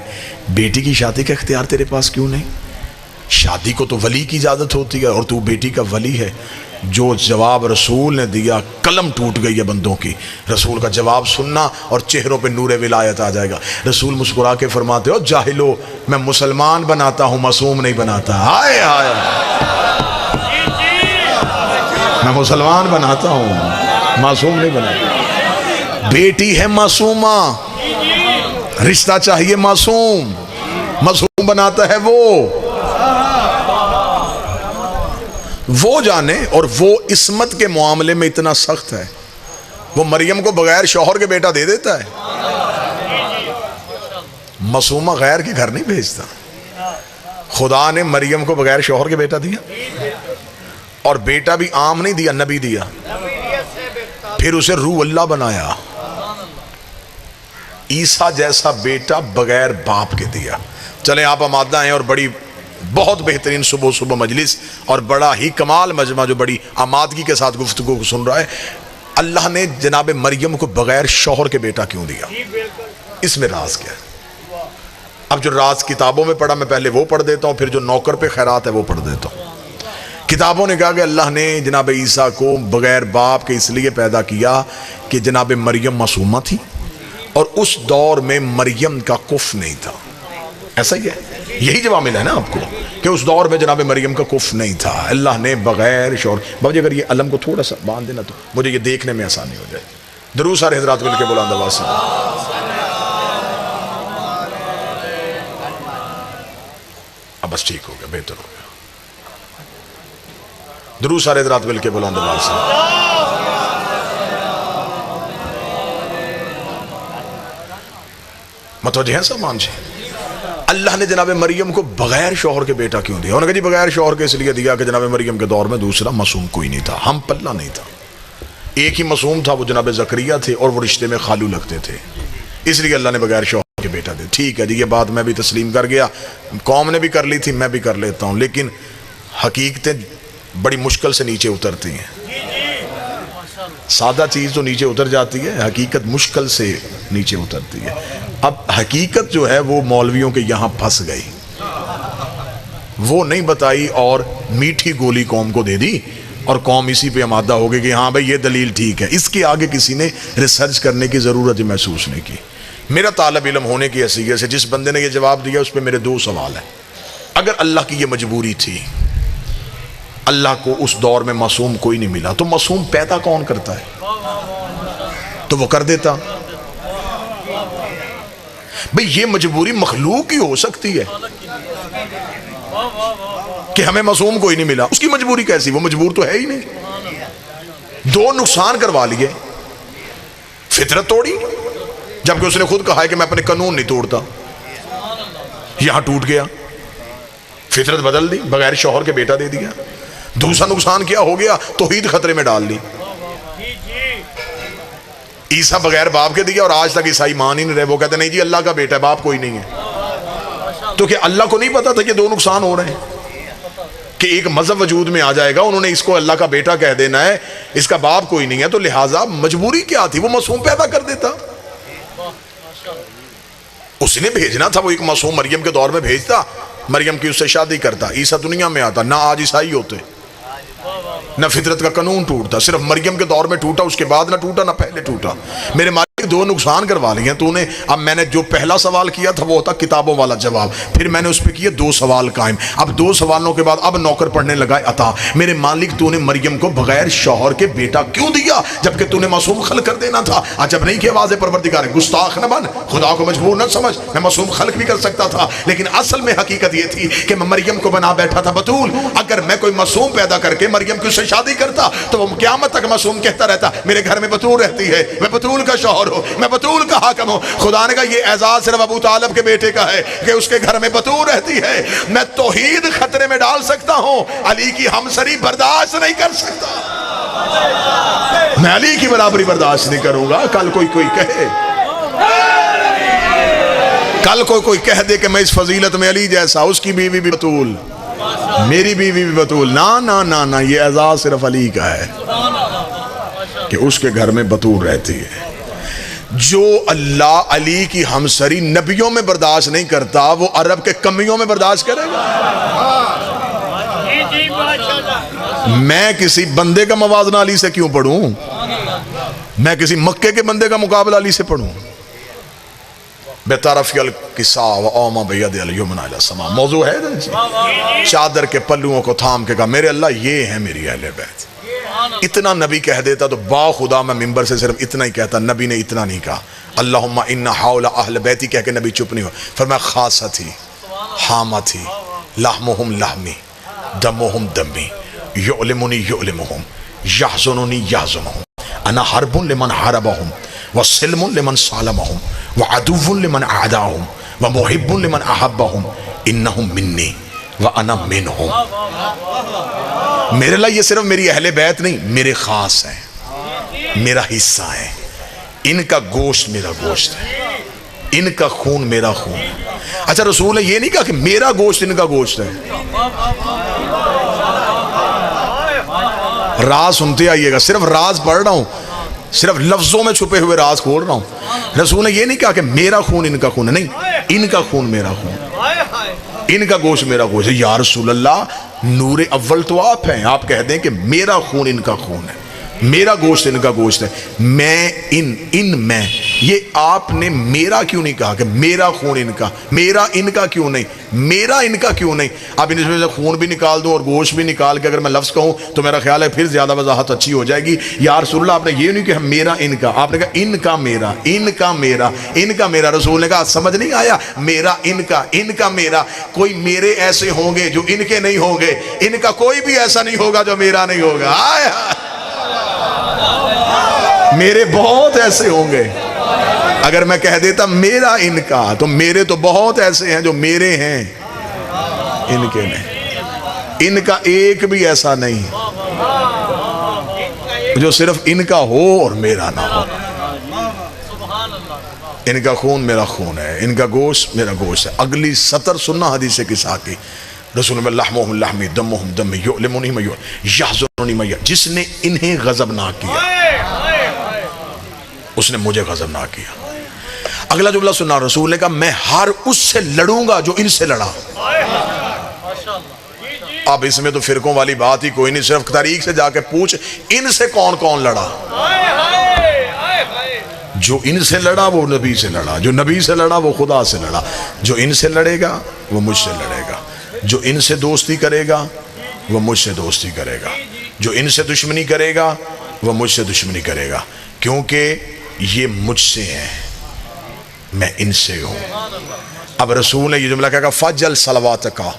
بیٹی کی شادی کا اختیار تیرے پاس کیوں نہیں؟ شادی کو تو ولی کی اجازت ہوتی ہے اور تو بیٹی کا ولی ہے۔ جو جواب رسول نے دیا قلم ٹوٹ گئی ہے بندوں کی۔ رسول کا جواب سننا اور چہروں پہ نور ولایت آ جائے گا۔ رسول مسکرا کے فرماتے ہو جاہلو میں مسلمان بناتا ہوں معصوم نہیں بناتا۔ ہائے ہائے، میں مسلمان بناتا ہوں معصوم نہیں بناتا۔ بیٹی ہے معصومہ، رشتہ چاہیے معصوم، معصوم بناتا ہے وہ جانے۔ اور وہ عصمت کے معاملے میں اتنا سخت ہے، وہ مریم کو بغیر شوہر کے بیٹا دے دیتا ہے، معصومہ غیر کے گھر نہیں بھیجتا۔ خدا نے مریم کو بغیر شوہر کے بیٹا دیا، اور بیٹا بھی عام نہیں دیا، نبی دیا، پھر اسے روح اللہ بنایا، عیسیٰ جیسا بیٹا بغیر باپ کے دیا۔ چلیں آپ آمادہ ہیں اور بڑی بہت بہترین صبح مجلس اور بڑا ہی کمال مجمع جو بڑی آمادگی کے ساتھ گفتگو کو سن رہا ہے۔ اللہ نے جناب مریم کو بغیر شوہر کے بیٹا کیوں دیا؟ اس میں راز کیا ہے؟ اب جو راز کتابوں میں پڑھا میں پہلے وہ پڑھ دیتا ہوں، پھر جو نوکر پہ خیرات ہے وہ پڑھ دیتا ہوں۔ کتابوں نے کہا کہ اللہ نے جناب عیسیٰ کو بغیر باپ کے اس لیے پیدا کیا کہ جناب مریم معصومہ تھی، اور اس دور میں مریم کا کف نہیں تھا۔ ایسا ہی ہے، یہی جوامل ہے نا آپ کو کہ اس دور میں جناب مریم کا کف نہیں تھا، اللہ نے بغیر شوہر۔ بابا جی اگر یہ علم کو تھوڑا سا باندھ دینا تو مجھے یہ دیکھنے میں آسانی ہو جائے۔ درود سارے حضرات مل کے بلند آواز سے. اب بس ٹھیک ہو گیا، بہتر ہو گیا. درود سارے حضرات مل کے بلند آواز سے. متوجہ ہیں سامان جی؟ اللہ نے جناب مریم کو بغیر شوہر کے بیٹا کیوں دیا؟ انہوں نے کہا جی بغیر شوہر کے اس لیے دیا کہ جناب مریم کے دور میں دوسرا معصوم کوئی نہیں تھا، ہم پلہ نہیں تھا. ایک ہی معصوم تھا، وہ جناب زکریا تھے، اور وہ رشتے میں خالو لگتے تھے، اس لیے اللہ نے بغیر شوہر کے بیٹا دیا. ٹھیک ہے جی، یہ بات میں بھی تسلیم کر گیا، قوم نے بھی کر لی تھی، میں بھی کر لیتا ہوں. لیکن حقیقتیں بڑی مشکل سے نیچے اترتی ہیں. سادہ چیز تو نیچے اتر جاتی ہے، حقیقت مشکل سے نیچے اترتی ہے. اب حقیقت جو ہے وہ مولویوں کے یہاں پھنس گئی، وہ نہیں بتائی اور میٹھی گولی قوم کو دے دی، اور قوم اسی پہ آمادہ ہو گئی کہ ہاں بھائی یہ دلیل ٹھیک ہے. اس کے آگے کسی نے ریسرچ کرنے کی ضرورت محسوس نہیں کی. میرا طالب علم ہونے کی حیثیت سے جس بندے نے یہ جواب دیا اس پہ میرے دو سوال ہیں. اگر اللہ کی یہ مجبوری تھی، اللہ کو اس دور میں معصوم کوئی نہیں ملا، تو معصوم پیدا کون کرتا ہے؟ تو وہ کر دیتا. بھئی یہ مجبوری مخلوق ہی ہو سکتی ہے کہ ہمیں معصوم کوئی نہیں ملا، اس کی مجبوری کیسی؟ وہ مجبور تو ہے ہی نہیں. دو نقصان کروا لیے، فطرت توڑی، جبکہ اس نے خود کہا ہے کہ میں اپنے قانون نہیں توڑتا. یہاں ٹوٹ گیا، فطرت بدل دی، بغیر شوہر کے بیٹا دے دیا. دوسرا نقصان کیا ہو گیا؟ توحید خطرے میں ڈال دی. عیسیٰ بغیر باپ کے دیا، اور آج تک عیسائی مان ہی نہیں رہے. وہ کہتے نہیں جی اللہ کا بیٹا ہے، باپ کوئی نہیں ہے. تو کہ اللہ کو نہیں پتا تھا کہ دو نقصان ہو رہے ہیں، کہ ایک مذہب وجود میں آ جائے گا، انہوں نے اس کو اللہ کا بیٹا کہہ دینا ہے، اس کا باپ کوئی نہیں ہے. تو لہٰذا مجبوری کیا تھی؟ وہ معصوم پیدا کر دیتا. اس نے بھیجنا تھا، وہ ایک معصوم مریم کے دور میں بھیجتا، مریم کی اس سے شادی کرتا، عیسیٰ دنیا میں آتا، نہ آج عیسائی ہوتے، نہ فطرت کا قانون ٹوٹتا. صرف مریم کے دور میں ٹوٹا، اس کے بعد نہ ٹوٹا، نہ پہلے ٹوٹا. میرے مالک دو نقصان کروا لیے تو نے. اب میں نے جو پہلا سوال کیا تھا وہ ہوتا کتابوں والا جواب، پھر میں نے اس پہ کیا دو سوال قائم. اب دو سوالوں کے بعد اب نوکر پڑھنے لگا عطا. میرے مالک تو نے مریم کو بغیر شوہر کے بیٹا کیوں دیا جبکہ تو نے معصوم خلق کر دینا تھا؟ عجب نہیں کہ واضح پروردگار ہے، گستاخ نہ بن، خدا کو مجبور نہ سمجھ، میں معصوم خلق بھی کر سکتا تھا. لیکن اصل میں حقیقت یہ تھی کہ میں مریم کو بنا بیٹھا تھا بتول. اگر میں کوئی معصوم پیدا کر کے مریم کی سے شادی کرتا تو وہ قیامت تک معصوم کہتا رہتا میرے گھر میں بتول رہتی ہے، میں بتول کا شوہر ہوں، میں بتول کا حاکم ہوں. خدا نے کہا یہ اعزاز صرف ابو طالب کے بیٹے کا ہے کہ اس کے گھر میں بتول رہتی ہے. میں توحید خطرے میں ڈال سکتا ہوں، علی کی ہمسری برداشت نہیں کر سکتا. میں علی کی برابری برداشت نہیں کروں گا. کل کوئی کہے، کل کوئی کہہ دے کہ میں اس فضیلت میں علی جیسا، اس کی بیوی بھی بتول، میری بیوی بھی بتول. نہ یہ اعزاز صرف علی کا ہے کہ اس کے گھر میں بتول رہتی ہے. جو اللہ علی کی ہمسری نبیوں میں برداشت نہیں کرتا وہ عرب کے کمیوں میں برداشت کرے گا. میں کسی بندے کا موازنہ علی سے کیوں پڑھوں؟ میں کسی مکے کے بندے کا مقابلہ علی سے پڑھوں؟ بِطَرَفِ الْكِسَاءِ وَأَوْمَا بِيَدِ الْيُمْنَى إِلَى السَّمَاءِ. موضوع ہے نا، چادر کے پلوؤں کو تھام کے کہا میرے اللہ یہ ہے میری اہل بیت. اتنا نبی کہہ دیتا تو با خدا میں ممبر سے صرف اتنا ہی کہتا. نبی نے اتنا نہیں کہا. اللہم ان حول اہل بیتی کہہ کے نبی چپ نہیں ہو. فرمایا خاصہ تھی، حامہ تھی، لحمہم لحمی، دمہم دمی، یعلمنی یعلمہم، یحزننی یحزنہم، انا حرب لمن حربہم، وسلم لمن سالمہم، وعدو لمن عاداہم، ومحب لمن احبہم، انہم منی وانا منہم. میرے لئے یہ صرف میری اہل بیت نہیں، میرے خاص ہیں، میرا حصہ ہے. ان کا گوشت میرا گوشت ہے، ان کا خون میرا خون ہے. اچھا رسول نے یہ نہیں کہا کہ میرا گوشت ان کا گوشت ہے. راز سنتے آئیے گا، صرف راز پڑھ رہا ہوں، صرف لفظوں میں چھپے ہوئے راز کھول رہا ہوں. رسول نے یہ نہیں کہا کہ میرا خون ان کا خون ہے، نہیں، ان کا خون میرا خون، ان کا گوشت میرا گوشت ہے. یا رسول اللہ نور اول تو آپ ہیں، آپ کہہ دیں کہ میرا خون ان کا خون ہے. میرا گوشت ان کا گوشت ہے، میں ان میں، یہ آپ نے میرا کیوں نہیں کہا کہ میرا خون ان کا، میرا ان کا کیوں نہیں، میرا ان کا کیوں نہیں؟ اب ان میں سے خون بھی نکال دو اور گوشت بھی نکال کے اگر میں لفظ کہوں تو میرا خیال ہے پھر زیادہ وضاحت اچھی ہو جائے گی۔ یا رسول اللہ آپ نے یہ نہیں کہا میرا ان کا، آپ نے کہا ان کا میرا، ان کا میرا، ان کا میرا۔ رسول نے کہا سمجھ نہیں آیا؟ میرا ان کا میرا، کوئی میرے ایسے ہوں گے جو ان کے نہیں ہوں گے، ان کا کوئی بھی ایسا نہیں ہوگا جو میرا نہیں ہوگا۔ میرے بہت ایسے ہوں گے، اگر میں کہہ دیتا میرا ان کا تو میرے تو بہت ایسے ہیں جو میرے ہیں، ان کے نہیں، ان کا ایک بھی ایسا نہیں جو صرف ان کا ہو اور میرا نہ ہو۔ ان کا خون میرا خون ہے، ان کا گوشت میرا گوشت ہے۔ اگلی سطر سننا حدیث قصہ کی، رسول اللہ لحمہم لحمی دمہم دمی یؤلمنی من یحزننی من، جس نے انہیں غضب نہ کیا اس نے مجھے غضب نہ کیا۔ اگلا جملہ سننا، رسول نے کہا میں ہر اس سے لڑوں گا جو ان سے لڑا۔ اب اس میں تو فرقوں والی بات ہی کوئی نہیں، صرف تاریخ سے جا کے پوچھ ان سے کون کون لڑا۔ جو ان سے لڑا وہ نبی سے لڑا، جو نبی سے لڑا وہ خدا سے لڑا، جو ان سے لڑے گا وہ مجھ سے لڑے گا، جو ان سے دوستی کرے گا وہ مجھ سے دوستی کرے گا، جو ان سے دشمنی کرے گا وہ مجھ سے دشمنی کرے گا، کیونکہ یہ مجھ سے ہیں، میں ان سے ہوں۔ اب رسول نے یہ جملہ کہا فجل صلواتکا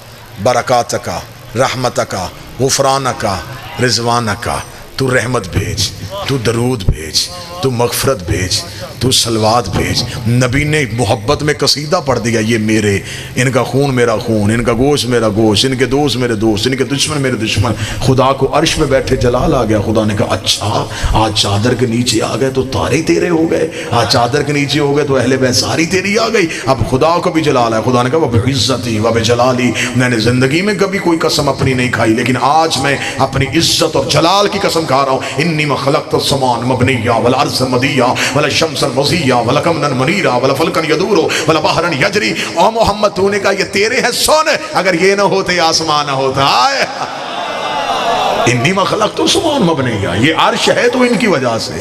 برکاتکا رحمتکا غفرانکا رضوانکا، تو رحمت بھیج، تو درود بھیج، تو مغفرت بھیج، تو صلوات بھیج۔ نبی نے محبت میں قصیدہ پڑھ دیا، یہ میرے، ان کا خون میرا خون، ان کا گوشت میرا گوشت، ان کے دوست میرے دوست، ان کے دشمن میرے دشمن۔ خدا کو عرش میں بیٹھے جلال آ گیا، خدا نے کہا اچھا آج چادر کے نیچے آ گئے تو تارے تیرے ہو گئے، آج چادر کے نیچے ہو گئے تو اہل بیت ساری تیری آ گئی۔ اب خدا کو بھی جلال ہے، خدا نے کہا وَبِعِزَّتِي وَبِجَلَالِي، میں نے زندگی میں کبھی کوئی قسم اپنی نہیں کھائی لیکن آج میں اپنی عزت اور جلال کی قسم کھا رہا ہوں۔ انی خلقت السمان مبنیہ والارض مدیہ ولا شمس وضیہ ولا قمرا منیرا ولا فلکا یدور ولا بحرا یجری۔ او محمد تو نے کہا یہ تیرے ہیں سن، اگر یہ نہ ہوتے آسمان نہ ہوتا۔ انی خلقت السمان مبنیہ، یہ عرش ہے تو ان کی وجہ سے،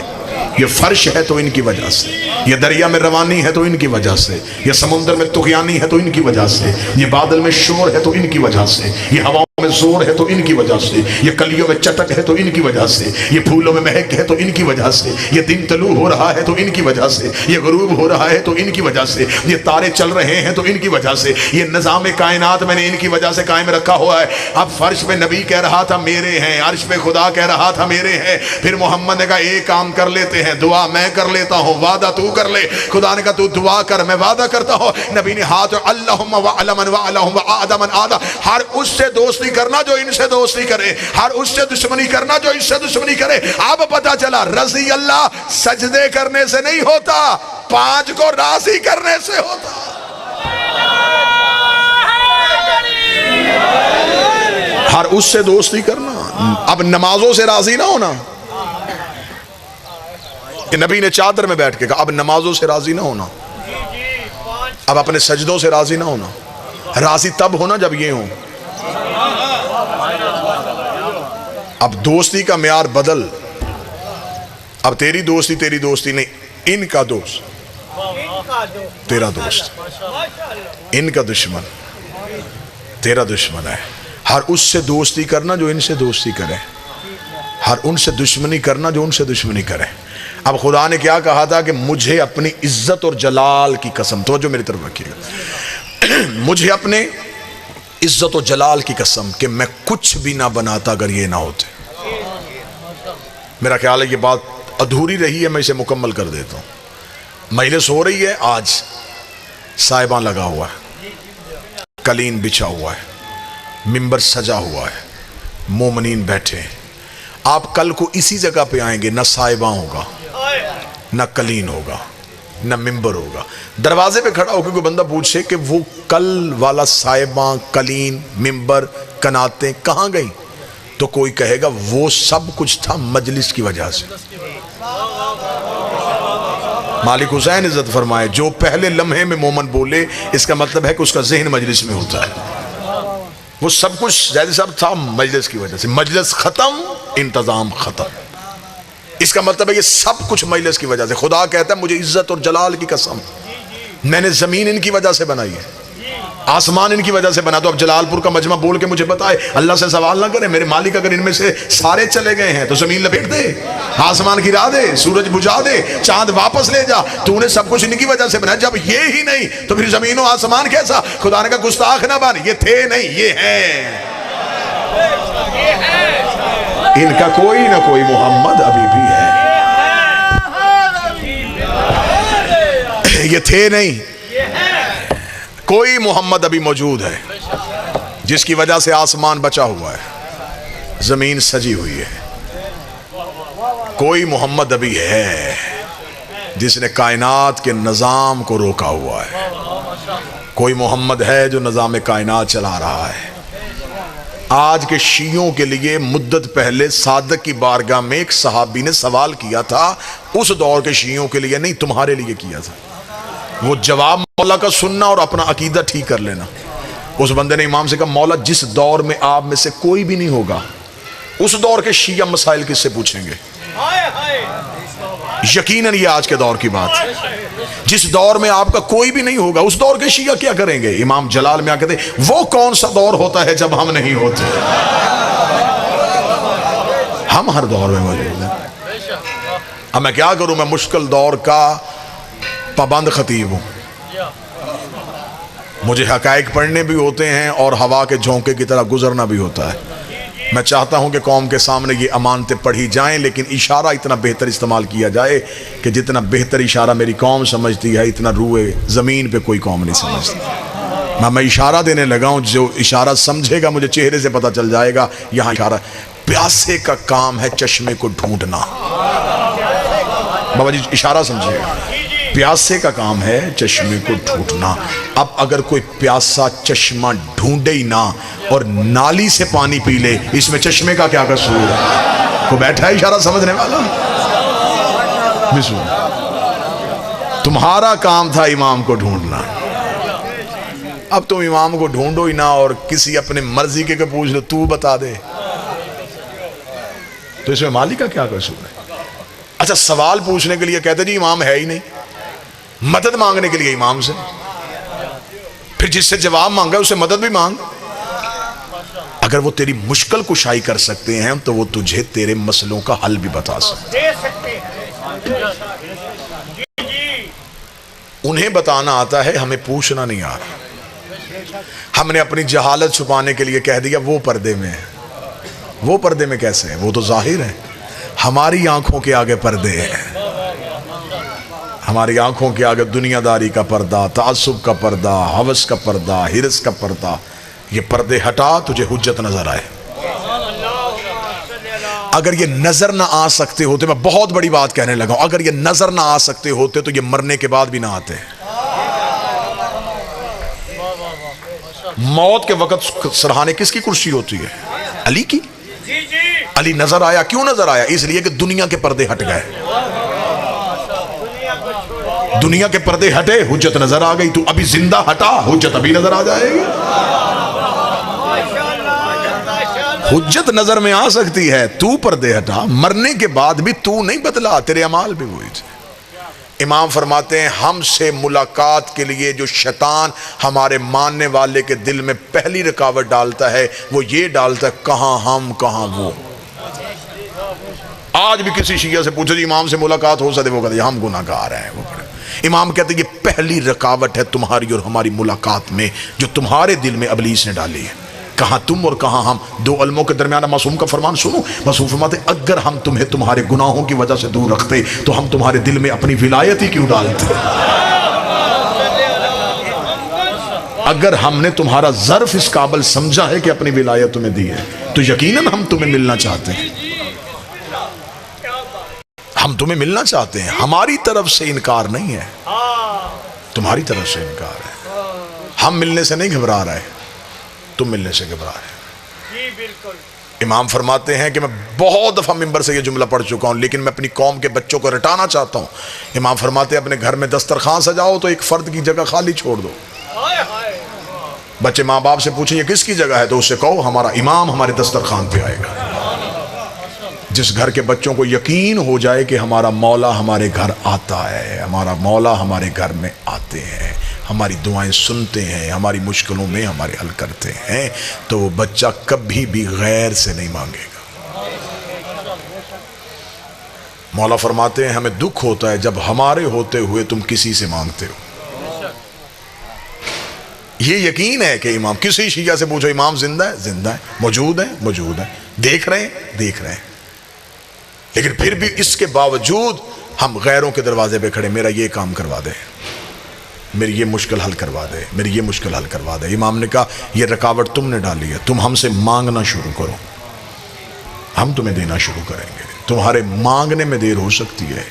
یہ فرش ہے تو ان کی وجہ سے، یہ دریا میں روانی ہے تو ان کی وجہ سے، یہ سمندر میں طغیانی ہے تو ان کی وجہ سے، یہ بادل میں شور ہے تو ان کی وجہ سے، یہ ہواؤں میں زور ہے تو ان کی وجہ سے، یہ کلیوں میں چٹک ہے تو ان کی وجہ سے، یہ پھولوں میں مہک ہے تو ان کی وجہ سے، یہ دن طلوع ہو رہا ہے تو ان کی وجہ سے، یہ غروب ہو رہا ہے تو ان کی وجہ سے، یہ تارے چل رہے ہیں تو ان کی وجہ سے، یہ نظام کائنات میں نے ان کی وجہ سے قائم رکھا ہوا ہے۔ اب فرش پہ نبی کہہ رہا تھا میرے ہیں، عرش پہ خدا کہہ رہا تھا میرے ہیں، پھر محمد نے کہا ایک کام کر لیتے ہیں، دعا میں کر لیتا ہوں، وعدہ تو کر لے۔ خدا نے کہا تو دعا کر، میں وعدہ کرتا ہوں۔ نبی نے ہاتھ اللہم وعلمن وعلہم وعادمن آدھا، ہر اس سے دوستی کرنا جو ان سے دوستی کرے، ہر اس سے دشمنی کرنا جو اس سے دشمنی کرے۔ اب پتا چلا رضی اللہ سجدے کرنے سے نہیں ہوتا، پانچ کو راضی کرنے سے ہوتا۔ ہر اس سے دوستی کرنا، اب نمازوں سے راضی نہ ہونا۔ کہ نبی نے چادر میں بیٹھ کے کہا اب نمازوں سے راضی نہ ہونا، اب اپنے سجدوں سے راضی نہ ہونا، راضی تب ہونا جب یہ ہوں۔ اب دوستی کا معیار بدل، اب تیری دوستی نہیں، ان کا دوست تیرا دوست، ان کا دشمن تیرا دشمن ہے۔ ہر اس سے دوستی کرنا جو ان سے دوستی کرے، ہر ان سے دشمنی کرنا جو ان سے دشمنی کرے۔ اب خدا نے کیا کہا تھا کہ مجھے اپنی عزت اور جلال کی قسم، توجہ میری طرف رکھیے گا، مجھے اپنے عزت و جلال کی قسم کہ میں کچھ بھی نہ بناتا اگر یہ نہ ہوتے۔ میرا خیال ہے یہ بات ادھوری رہی ہے، میں اسے مکمل کر دیتا ہوں۔ مجلس ہو رہی ہے، آج صاحبان لگا ہوا ہے، قلین بچھا ہوا ہے، ممبر سجا ہوا ہے، مومنین بیٹھے ہیں۔ آپ کل کو اسی جگہ پہ آئیں گے، نہ صاحبان ہوگا، نہ قلین ہوگا، نہ ممبر ہوگا۔ دروازے پہ کھڑا ہو کے کوئی بندہ پوچھے کہ وہ کل والا صاحبان، قلین، ممبر، کناتیں کہاں گئیں، تو کوئی کہے گا وہ سب کچھ تھا مجلس کی وجہ سے۔ مالک حسین عزت فرمائے جو پہلے لمحے میں مومن بولے، اس کا مطلب ہے کہ اس کا ذہن مجلس میں ہوتا ہے۔ وہ سب کچھ جیسے سب تھا مجلس کی وجہ سے، مجلس ختم انتظام ختم۔ اس کا مطلب ہے یہ سب کچھ مجلس کی وجہ سے. خدا کہتا ہے مجھے عزت اور جلال کی قسم میں نے زمین ان کی وجہ سے بنائی ہے, آسمان ان کی وجہ سے بنا. تو اب جلال پور کا مجمع بول کے مجھے بتائے, اللہ سے سوال نہ کرے میرے مالک اگر ان میں سے سارے چلے گئے ہیں تو زمین لپیٹ دے, آسمان گرا دے, سورج بجھا دے, چاند واپس لے جا, تو نے سب کچھ ان کی وجہ سے بنایا. جب یہ ہی نہیں تو پھر زمین و آسمان کیسا؟ خدا نے کہا گستاخ نہ بن, یہ تھے نہیں یہ ہیں. ان کا کوئی نہ کوئی محمد ابھی بھی ہے, یہ تھے نہیں, کوئی محمد ابھی موجود ہے جس کی وجہ سے آسمان بچا ہوا ہے, زمین سجی ہوئی ہے. کوئی محمد ابھی ہے جس نے کائنات کے نظام کو روکا ہوا ہے. کوئی محمد ہے جو نظام کائنات چلا رہا ہے. آج کے شیعوں کے لیے مدت پہلے صادق کی بارگاہ میں ایک صحابی نے سوال کیا تھا, اس دور کے شیعوں کے لیے نہیں تمہارے لیے کیا تھا. وہ جواب مولا کا سننا اور اپنا عقیدہ ٹھیک کر لینا. اس بندے نے امام سے کہا مولا جس دور میں آپ میں سے کوئی بھی نہیں ہوگا اس دور کے شیعہ مسائل کس سے پوچھیں گے؟ یقیناً یہ آج کے دور کی بات ہے. جس دور میں آپ کا کوئی بھی نہیں ہوگا اس دور کے شیعہ کیا کریں گے؟ امام جلال میں آ کہتے وہ کون سا دور ہوتا ہے جب ہم نہیں ہوتے؟ ہم ہر دور میں موجود ہیں. اب میں کیا کروں, میں مشکل دور کا پابند خطیب ہوں. مجھے حقائق پڑھنے بھی ہوتے ہیں اور ہوا کے جھونکے کی طرح گزرنا بھی ہوتا ہے. میں چاہتا ہوں کہ قوم کے سامنے یہ امانتیں پڑھی جائیں, لیکن اشارہ اتنا بہتر استعمال کیا جائے کہ جتنا بہتر اشارہ میری قوم سمجھتی ہے اتنا روئے زمین پہ کوئی قوم نہیں سمجھتی. میں اشارہ دینے لگا ہوں, جو اشارہ سمجھے گا مجھے چہرے سے پتہ چل جائے گا. یہاں اشارہ پیاسے کا کام ہے چشمے کو ڈھونڈنا. بابا جی اشارہ سمجھے گا, پیاسے کا کام ہے چشمے کو ڈھونڈنا. اب اگر کوئی پیاسا چشمہ ڈھونڈے ہی نہ اور نالی سے پانی پی لے, اس میں چشمے کا کیا قصور ہے؟ کو بیٹھا ہے اشارہ سمجھنے والا. تمہارا کام تھا امام کو ڈھونڈنا, اب تم امام کو ڈھونڈو ہی نہ اور کسی اپنے مرضی کے پوچھ لو تو بتا دے, تو اس میں مالک کا کیا قصور ہے؟ اچھا سوال پوچھنے کے لیے کہتے جی امام ہے ہی نہیں, مدد مانگنے کے لیے امام سے, پھر جس سے جواب مانگا اسے مدد بھی مانگ. اگر وہ تیری مشکل کشائی کر سکتے ہیں تو وہ تجھے تیرے مسئلوں کا حل بھی بتا سکتے ہیں. انہیں بتانا آتا ہے, ہمیں پوچھنا نہیں آ رہا. ہم نے اپنی جہالت چھپانے کے لیے کہہ دیا وہ پردے میں ہے. وہ پردے میں کیسے ہیں؟ وہ تو ظاہر ہے. ہماری آنکھوں کے آگے پردے ہیں. ہماری آنکھوں کے آگے دنیا داری کا پردہ, تعصب کا پردہ, حوث کا پردہ, ہرس کا پردہ. یہ پردے ہٹا تجھے حجت نظر آئے. اگر یہ نظر نہ آ سکتے ہوتے, میں بہت بڑی بات کہنے لگا ہوں, اگر یہ نظر نہ آ سکتے ہوتے تو یہ مرنے کے بعد بھی نہ آتے. موت کے وقت سرحانے کس کی کرسی ہوتی ہے؟ علی کی. علی نظر آیا, کیوں نظر آیا؟ اس لیے کہ دنیا کے پردے ہٹ گئے. دنیا کے پردے ہٹے, حجت نظر آ گئی. تو ابھی زندہ ہٹا, حجت ابھی نظر آ جائے گی. حجت نظر میں آ سکتی ہے, تو پردے ہٹا. مرنے کے بعد بھی تو نہیں بدلا, تیرے اعمال بھی وہی تھے. امام فرماتے ہیں ہم سے ملاقات کے لیے جو شیطان ہمارے ماننے والے کے دل میں پہلی رکاوٹ ڈالتا ہے وہ یہ ڈالتا ہے کہاں ہم کہاں وہ. آج بھی کسی شیعہ سے پوچھو جی امام سے ملاقات ہو سکتے, وہ کہتے ہیں ہم گناہگار ہیں. وہ امام کہتے ہیں یہ پہلی رکاوٹ ہے تمہاری اور ہماری ملاقات میں جو تمہارے دل میں ابلیس نے ڈالی ہے. کہاں تم اور کہاں ہم. دو علموں کے درمیان معصوم کا فرمان سنو. معصوم فرماتے اگر ہم تمہیں تمہارے گناہوں کی وجہ سے دور رکھتے تو ہم تمہارے دل میں اپنی ولایت ہی کیوں ڈالتے. اگر ہم نے تمہارا ظرف اس قابل سمجھا ہے کہ اپنی ولایت تمہیں دی ہے تو یقیناً ہم تمہیں ملنا چاہتے ہیں. ہم تمہیں ملنا چاہتے ہیں. ہماری طرف سے انکار نہیں ہے, تمہاری طرف سے انکار ہے. ہم ملنے سے نہیں گھبرا رہے, تم ملنے سے گھبرا رہے. امام فرماتے ہیں کہ میں بہت دفعہ منبر سے یہ جملہ پڑھ چکا ہوں لیکن میں اپنی قوم کے بچوں کو رٹانا چاہتا ہوں. امام فرماتے ہیں اپنے گھر میں دسترخوان سجاؤ تو ایک فرد کی جگہ خالی چھوڑ دو. بچے ماں باپ سے پوچھیں یہ کس کی جگہ ہے تو اس سے کہو ہمارا امام ہمارے دسترخوان پہ آئے گا. جس گھر کے بچوں کو یقین ہو جائے کہ ہمارا مولا ہمارے گھر آتا ہے، ہمارا مولا ہمارے گھر میں آتے ہیں، ہماری دعائیں سنتے ہیں، ہماری مشکلوں میں ہمارے حل کرتے ہیں، تو وہ بچہ کبھی بھی غیر سے نہیں مانگے گا۔ مولا فرماتے ہیں ہمیں دکھ ہوتا ہے جب ہمارے ہوتے ہوئے تم کسی سے مانگتے ہو۔ یہ یقین ہے کہ امام، کسی شیعہ سے پوچھو امام زندہ ہے؟ زندہ ہے۔ موجود ہے؟ موجود ہے۔ دیکھ رہے ہیں؟ دیکھ رہے ہیں۔ لیکن پھر بھی اس کے باوجود ہم غیروں کے دروازے پہ کھڑے، میرا یہ کام کروا دے، میری یہ مشکل حل کروا دے، میری یہ مشکل حل کروا دے۔ امام نے کہا یہ رکاوٹ تم نے ڈالی ہے، تم ہم سے مانگنا شروع کرو، ہم تمہیں دینا شروع کریں گے۔ تمہارے مانگنے میں دیر ہو سکتی ہے،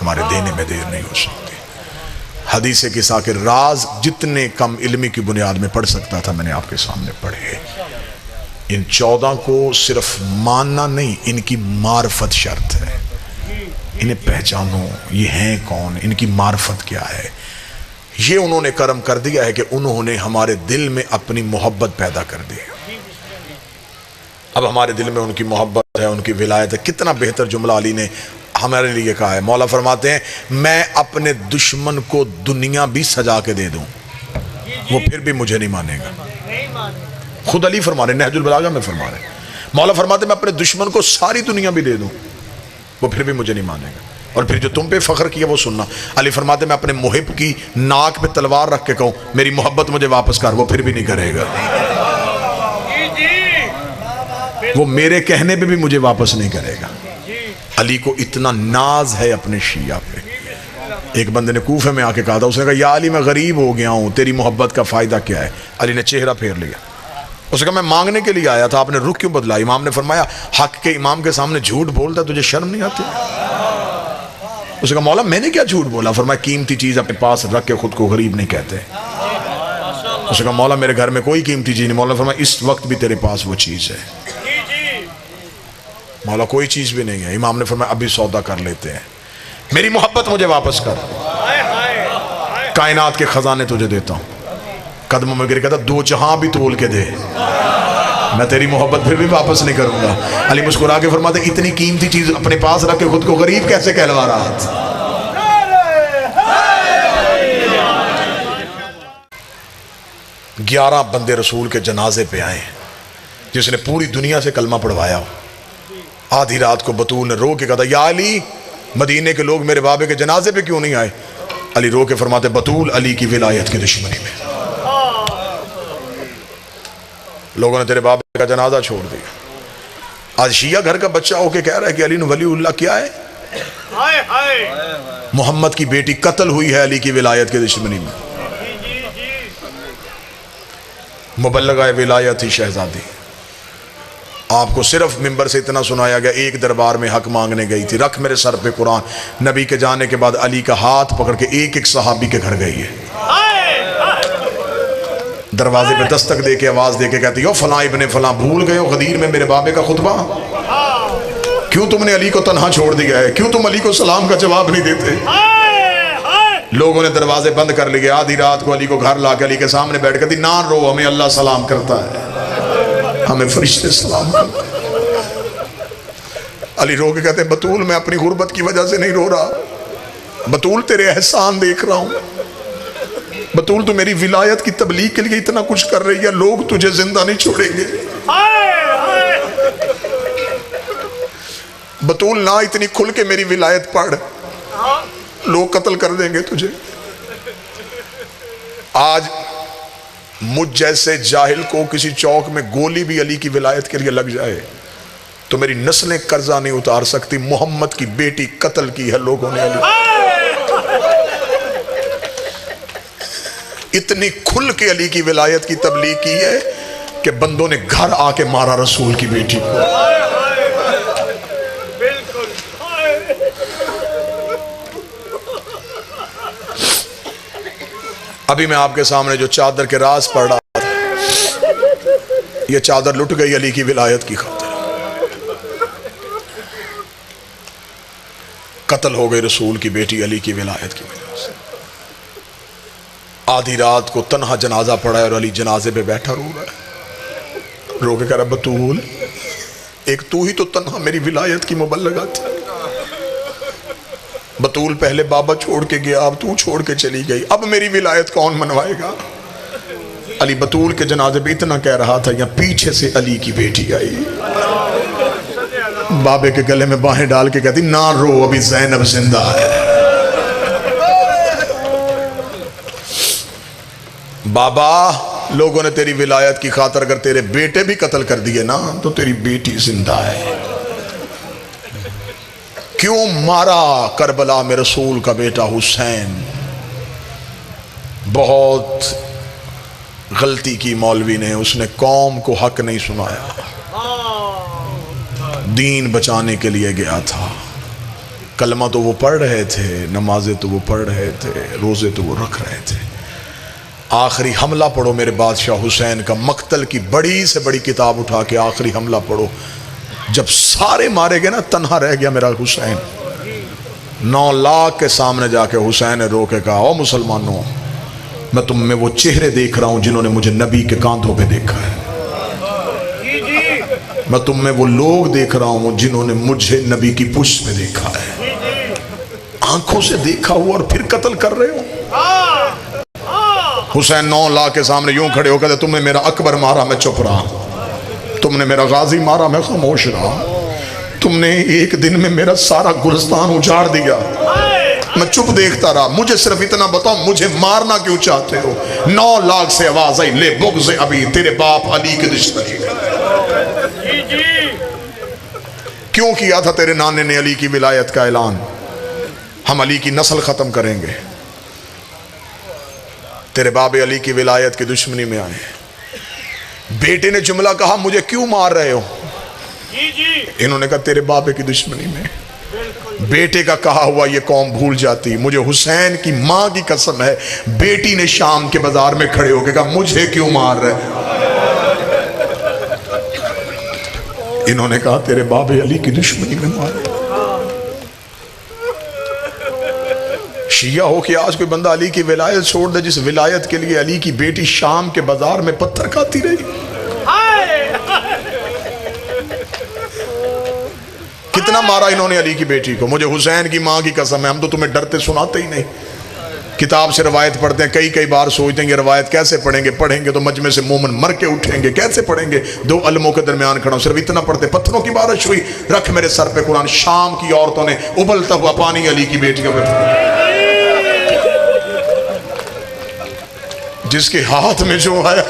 ہمارے دینے میں دیر نہیں ہو سکتی۔ حدیث کسا کے راز جتنے کم علمی کی بنیاد میں پڑھ سکتا تھا میں نے آپ کے سامنے پڑھے۔ ان 14 کو صرف ماننا نہیں، ان کی معرفت شرط ہے۔ انہیں پہچانو، یہ ہیں کون، ان کی معرفت کیا ہے۔ یہ انہوں نے کرم کر دیا ہے کہ انہوں نے ہمارے دل میں اپنی محبت پیدا کر دی۔ اب ہمارے دل میں ان کی محبت ہے، ان کی ولایت ہے۔ کتنا بہتر جملہ علی نے ہمارے لیے کہا ہے۔ مولا فرماتے ہیں میں اپنے دشمن کو دنیا بھی سجا کے دے دوں، وہ پھر بھی مجھے نہیں مانے گا۔ خود علی فرما رہے، نہج البلاغہ میں فرما رہے، مولا فرماتے ہیں میں اپنے دشمن کو ساری دنیا بھی دے دوں، وہ پھر بھی مجھے نہیں مانے گا۔ اور پھر جو تم پہ فخر کیا وہ سننا۔ علی فرماتے ہیں میں اپنے محب کی ناک پہ تلوار رکھ کے کہوں میری محبت مجھے واپس کر، وہ پھر بھی نہیں کرے گا۔ وہ میرے کہنے پہ بھی مجھے واپس نہیں کرے گا۔ علی کو اتنا ناز ہے اپنے شیعہ پہ۔ ایک بندے نے کوفے میں آ کے کہا تھا، اس نے کہا یا علی میں غریب ہو گیا ہوں، تیری محبت کا فائدہ کیا ہے؟ علی نے چہرہ پھیر لیا، اس نے کہا میں مانگنے کے لیے آیا تھا، آپ نے رخ کیوں بدلا؟ امام نے فرمایا حق کے امام کے سامنے جھوٹ بولتا تجھے شرم نہیں آتی؟ اس نے کہا مولا میں نے کیا جھوٹ بولا؟ فرمایا قیمتی چیز اپنے پاس رکھ کے خود کو غریب نہیں کہتے۔ اس نے کہا مولا میرے گھر میں کوئی قیمتی چیز نہیں۔ مولا نے فرمایا اس وقت بھی تیرے پاس وہ چیز ہے۔ مولا کوئی چیز بھی نہیں ہے۔ امام نے فرمایا ابھی سودا کر لیتے ہیں، میری محبت مجھے واپس کر، کائنات کے خزانے تجھے دیتا ہوں۔ قدموں میں گر کہتا دو جہاں بھی تول کے دے، میں تیری محبت پھر بھی واپس نہیں کروں گا۔ علی مسکرا کے فرماتے اتنی قیمتی چیز اپنے پاس رکھ کے خود کو غریب کیسے کہلوا رہا تھا؟ 11 بندے رسول کے جنازے پہ آئے جس نے پوری دنیا سے کلمہ پڑھوایا ہو۔ آدھی رات کو بطول نے رو کے کہا تھا یا علی مدینے کے لوگ میرے بابے کے جنازے پہ کیوں نہیں آئے؟ علی رو کے فرماتے بطول علی کی ولایت کی دشمنی میں لوگوں نے تیرے بابے کا جنازہ چھوڑ دیا۔ آج شیعہ گھر کا بچہ ہو کے کہہ رہا ہے کہ علی ولی اللہ کیا ہے؟ محمد کی بیٹی قتل ہوئی ہے علی کی ولایت کی دشمنی میں۔ مبلغہ ولایت ہی شہزادی، آپ کو صرف ممبر سے اتنا سنایا گیا ایک دربار میں حق مانگنے گئی تھی، رکھ میرے سر پہ قرآن۔ نبی کے جانے کے بعد علی کا ہاتھ پکڑ کے ایک ایک صحابی کے گھر گئی ہے، دروازے پہ دستک دے کے آواز دے کے کہتی ہو فلاں ابن فلاں بھول گئے ہو غدیر میں میرے بابے کا خطبہ؟ کیوں تم نے علی کو تنہا چھوڑ دیا ہے؟ کیوں تم علی کو سلام کا جواب نہیں دیتے؟ لوگوں نے دروازے بند کر لیے۔ آدھی رات کو علی کو گھر لا کے علی کے سامنے بیٹھ کر دی نہ رو، ہمیں اللہ سلام کرتا ہے، ہمیں فرشتے سلام کرتا ہے۔ علی رو کے کہتے ہیں بطول میں اپنی غربت کی وجہ سے نہیں رو رہا، بطول تیرے احسان دیکھ رہا ہوں، بطول تو میری ولایت کی تبلیغ کے لیے اتنا کچھ کر رہی ہے، لوگ تجھے زندہ نہیں چھوڑیں گے، بطول نہ اتنی کھل کے میری ولایت پڑھ، لوگ قتل کر دیں گے تجھے۔ آج مجھ جیسے جاہل کو کسی چوک میں گولی بھی علی کی ولایت کے لیے لگ جائے تو میری نسلیں قرضہ نہیں اتار سکتی۔ محمد کی بیٹی قتل کی ہے لوگوں نے علی، اتنی کھل کے علی کی ولایت کی تبلیغ کی ہے کہ بندوں نے گھر آ کے مارا رسول کی بیٹی کو۔ ابھی میں آپ کے سامنے جو چادر کے راز پڑھ رہا تھا، یہ چادر لٹ گئی علی کی ولایت کی خاطر، قتل ہو گئی رسول کی بیٹی علی کی ولایت کی وجہ سے۔ آدھی رات کو تنہا جنازہ پڑھا ہے اور علی جنازے پہ بیٹھا رو رہا ہے، رو کے کہہ رہا بطول ایک تو ہی تو تنہا میری ولایت کی مبلغہ تھی. بطول پہلے بابا چھوڑ کے گیا، اب تو چھوڑ کے چلی گئی، اب میری ولایت کون منوائے گا؟ علی بطول کے جنازے پہ اتنا کہہ رہا تھا، یہاں پیچھے سے علی کی بیٹی آئی، بابے کے گلے میں باہیں ڈال کے کہتی نہ رو، ابھی زینب زندہ ہے. بابا لوگوں نے تیری ولایت کی خاطر اگر تیرے بیٹے بھی قتل کر دیے نا تو تیری بیٹی زندہ ہے. کیوں مارا کربلا میں رسول کا بیٹا حسین؟ بہت غلطی کی مولوی نے، اس نے قوم کو حق نہیں سنایا، دین بچانے کے لیے گیا تھا. کلمہ تو وہ پڑھ رہے تھے، نمازیں تو وہ پڑھ رہے تھے، روزے تو وہ رکھ رہے تھے. آخری حملہ پڑھو میرے بادشاہ حسین کا، مقتل کی بڑی سے بڑی کتاب اٹھا کے آخری حملہ پڑھو. جب سارے مارے گئے نا، تنہا رہ گیا میرا حسین. 9 لاکھ کے سامنے جا کے حسین نے رو کے کہا او مسلمانوں، میں تم میں وہ چہرے دیکھ رہا ہوں جنہوں نے مجھے نبی کے کاندھوں پہ دیکھا ہے، میں تم میں وہ لوگ دیکھ رہا ہوں جنہوں نے مجھے نبی کی پشت پہ دیکھا ہے. آنکھوں سے دیکھا ہوا اور پھر قتل کر رہے ہو. حسین 9 لاکھ کے سامنے یوں کھڑے ہو کہتے تم نے میرا اکبر مارا میں چپ رہا، تم نے میرا غازی مارا میں خاموش رہا، تم نے ایک دن میں میرا سارا گلستان اجاڑ دیا میں چپ دیکھتا رہا. مجھے صرف اتنا بتاؤ مجھے مارنا کیوں چاہتے ہو؟ 9 لاکھ سے آواز آئی لے بغض ابھی، تیرے باپ علی کے دشمنی. کیوں کیا تھا تیرے نانے نے علی کی ولایت کا اعلان؟ ہم علی کی نسل ختم کریں گے. تیرے باب علی کی ولایت کی دشمنی میں آئے. بیٹے نے جملہ کہا مجھے کیوں مار رہے ہو؟ انہوں نے کہا تیرے بابے کی دشمنی میں. بیٹے کا کہا ہوا یہ قوم بھول جاتی. مجھے حسین کی ماں کی قسم ہے، بیٹی نے شام کے بازار میں کھڑے ہو کے کہا مجھے کیوں مار رہے؟ انہوں نے کہا تیرے باب علی کی دشمنی میں مارے. شیعہ ہو کہ آج کوئی بندہ علی کی ولایت چھوڑ دے، جس ولایت کے لیے علی کی بیٹی شام کے بازار میں پتھر کھاتی رہی. کتنا مارا انہوں نے علی کی بیٹی کو. مجھے حسین کی ماں کی قسم ہے، ہم تو تمہیں ڈرتے سناتے ہی نہیں. کتاب سے روایت پڑھتے ہیں، کئی بار سوچتے ہیں یہ روایت کیسے پڑھیں گے، پڑھیں گے تو مجمع سے مومن مر کے اٹھیں گے. کیسے پڑھیں گے؟ 2 علموں کے درمیان کھڑا ہوں، صرف اتنا پڑھتے پتھروں کی بارش ہوئی، رکھ میرے سر پہ قرآن. شام کی عورتوں نے ابلتا ہوا پانی علی کی بیٹی کا، جس کے ہاتھ میں جو آیا.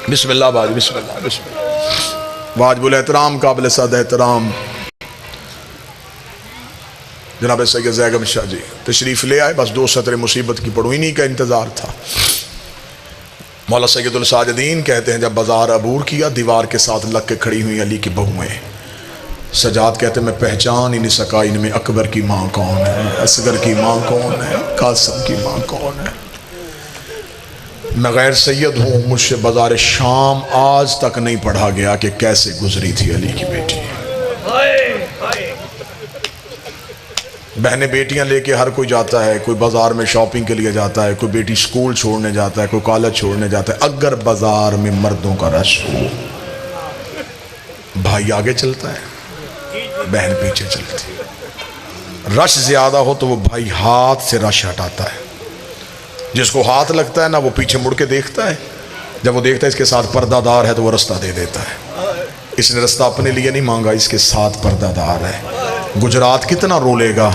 بسم اللہ باج، بسم اللہ، بسم اللہ. واجب الاحترام، قابل صد احترام جناب سید زیگم شاہ جی تشریف لے آئے. بس 2 سطریں مصیبت کی پڑھوں، انہی کا انتظار تھا. مولا سید الساجدین کہتے ہیں جب بازار عبور کیا، دیوار کے ساتھ لگ کے کھڑی ہوئی علی کی بہویں. سجاد کہتے ہیں میں پہچان ہی نہیں سکا ان میں اکبر کی ماں کون ہے، اصغر کی ماں کون ہے، قاسم کی ماں کون ہے. میں غیر سید ہوں، مجھ سے بازار شام آج تک نہیں پڑھا گیا کہ کیسے گزری تھی علی کی بیٹی. بہنیں بیٹیاں لے کے ہر کوئی جاتا ہے، کوئی بازار میں شاپنگ کے لیے جاتا ہے، کوئی بیٹی سکول چھوڑنے جاتا ہے، کوئی کالج چھوڑنے جاتا ہے. اگر بازار میں مردوں کا رش ہو، بھائی آگے چلتا ہے، بہن پیچھے چلتی ہے. رش زیادہ ہو تو وہ بھائی ہاتھ سے رش ہٹاتا ہے. جس کو ہاتھ لگتا ہے نا وہ پیچھے مڑ کے دیکھتا ہے، جب وہ دیکھتا ہے اس کے ساتھ پردہ دار ہے تو وہ رستہ دے دیتا ہے. اس نے رستہ اپنے لیے نہیں مانگا، اس کے ساتھ پردہ دار ہے. گجرات کتنا رولے گا،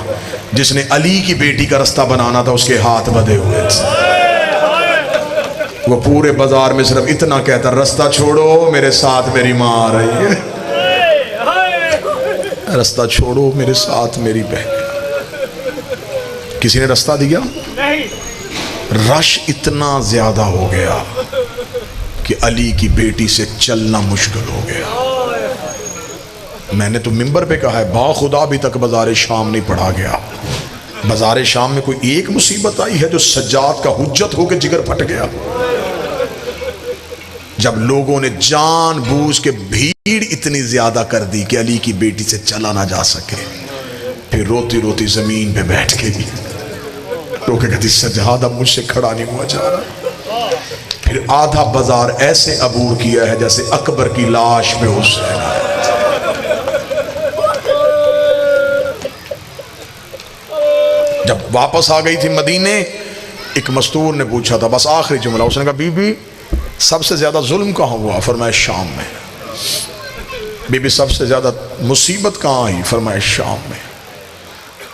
جس نے علی کی بیٹی کا رستہ بنانا تھا اس کے ہاتھ بدے ہوئے تھے. وہ پورے بازار میں صرف اتنا کہتا رستہ چھوڑو میرے ساتھ میری ماں آ رہی ہے، رستہ چھوڑو میرے ساتھ میری بہن. کسی نے رستہ دیا؟ رش اتنا زیادہ ہو گیا کہ علی کی بیٹی سے چلنا مشکل ہو گیا. میں نے تو منبر پہ کہا ہے باخدا ابھی تک بازار شام نہیں پڑھا گیا. بازار شام میں کوئی ایک مصیبت آئی ہے جو سجاد کا حجت ہو کے جگر پھٹ گیا. جب لوگوں نے جان بوجھ کے بھیڑ اتنی زیادہ کر دی کہ علی کی بیٹی سے چلا نہ جا سکے، پھر روتی روتی زمین پہ بیٹھ کے رو کے کہتی سجاد اب مجھ سے کھڑا نہیں ہوا جا رہا. پھر آدھا بازار ایسے عبور کیا ہے جیسے اکبر کی لاش پہ حسین آیا۔ جب واپس آ گئی تھی مدینے، ایک مستور نے پوچھا تھا، بس آخری جملہ، اس نے کہا بی بی سب سے زیادہ ظلم کہاں ہوا؟ فرمایا شام میں۔ بی بی سب سے زیادہ مصیبت کہاں آئی؟ فرمایا شام میں۔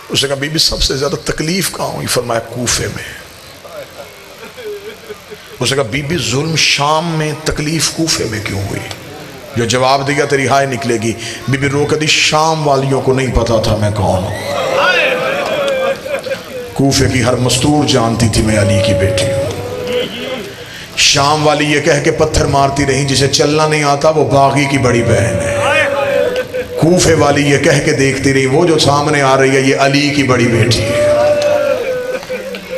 اس نے کہا بی بی سب سے زیادہ تکلیف کہاں ہوئی؟ فرمایا کوفے میں۔ اس نے کہا بی بی ظلم شام میں، تکلیف کوفے میں کیوں ہوئی؟ جو جواب دیا تیری ہائے نکلے گی۔ بی بی رو کے دی شام والیوں کو نہیں پتا تھا میں کون ہوں، کوفے کی ہر مستور جانتی تھی میں علی کی بیٹی ہوں۔ شام والی یہ کہہ کے پتھر مارتی رہی جسے چلنا نہیں آتا وہ باغی کی بڑی بہن ہے۔ کوفے والی یہ کہہ کے دیکھتی رہی وہ جو سامنے آ رہی ہے یہ علی کی بڑی بیٹی ہے۔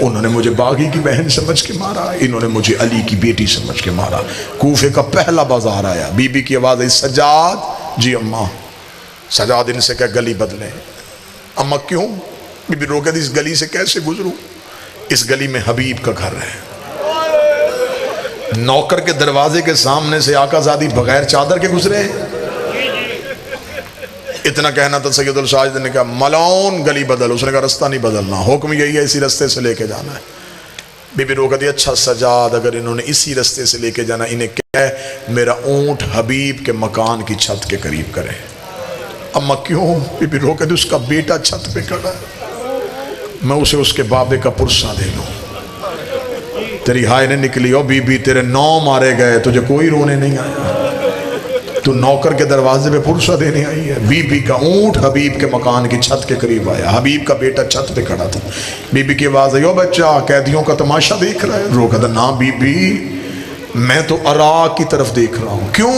انہوں نے مجھے باغی کی بہن سمجھ کے مارا، انہوں نے مجھے علی کی بیٹی سمجھ کے مارا۔ کوفے کا پہلا بازار آیا، بی بی کی آواز آئی سجاد۔ جی اماں۔ سجاد ان سے کہ گلی بدلیں۔ اماں کیوں؟ بی بی رو کہتی اس گلی سے کیسے گزروں؟ اس گلی میں حبیب کا گھر ہے۔ نوکر کے دروازے کے سامنے سے آقا زادی بغیر چادر کے گزرے ہیں؟ اتنا کہنا تھا سید الساجد نے کہا ملعون گلی بدل۔ اس نے کہا رستہ نہیں بدلنا، حکم یہی ہے اسی رستے سے لے کے جانا ہے۔ بی بی رو کہتی اچھا سجاد اگر انہوں نے اسی رستے سے لے کے جانا، انہیں کہے میرا اونٹ حبیب کے مکان کی چھت کے قریب کرے۔ اما کیوں؟ بی بی رو کہتی اس کا بیٹا چھت پہ کھڑا ہے، میں اسے اس کے بابے کا پرسہ دے لوں۔ تیری ہائے نے نکلی او بی بی تیرے 9 مارے گئے تجھے کوئی رونے نہیں آیا، تو نوکر کے دروازے پہ پرسہ دینے آئی ہے۔ بی بی کا اونٹ حبیب کے مکان کی چھت کے قریب آیا، حبیب کا بیٹا چھت پہ کھڑا تھا۔ بی بی کی آواز آئی او بچہ قیدیوں کا تماشا دیکھ رہا ہے؟ رو کہتا نا بی بی میں تو عراق کی طرف دیکھ رہا ہوں۔ کیوں؟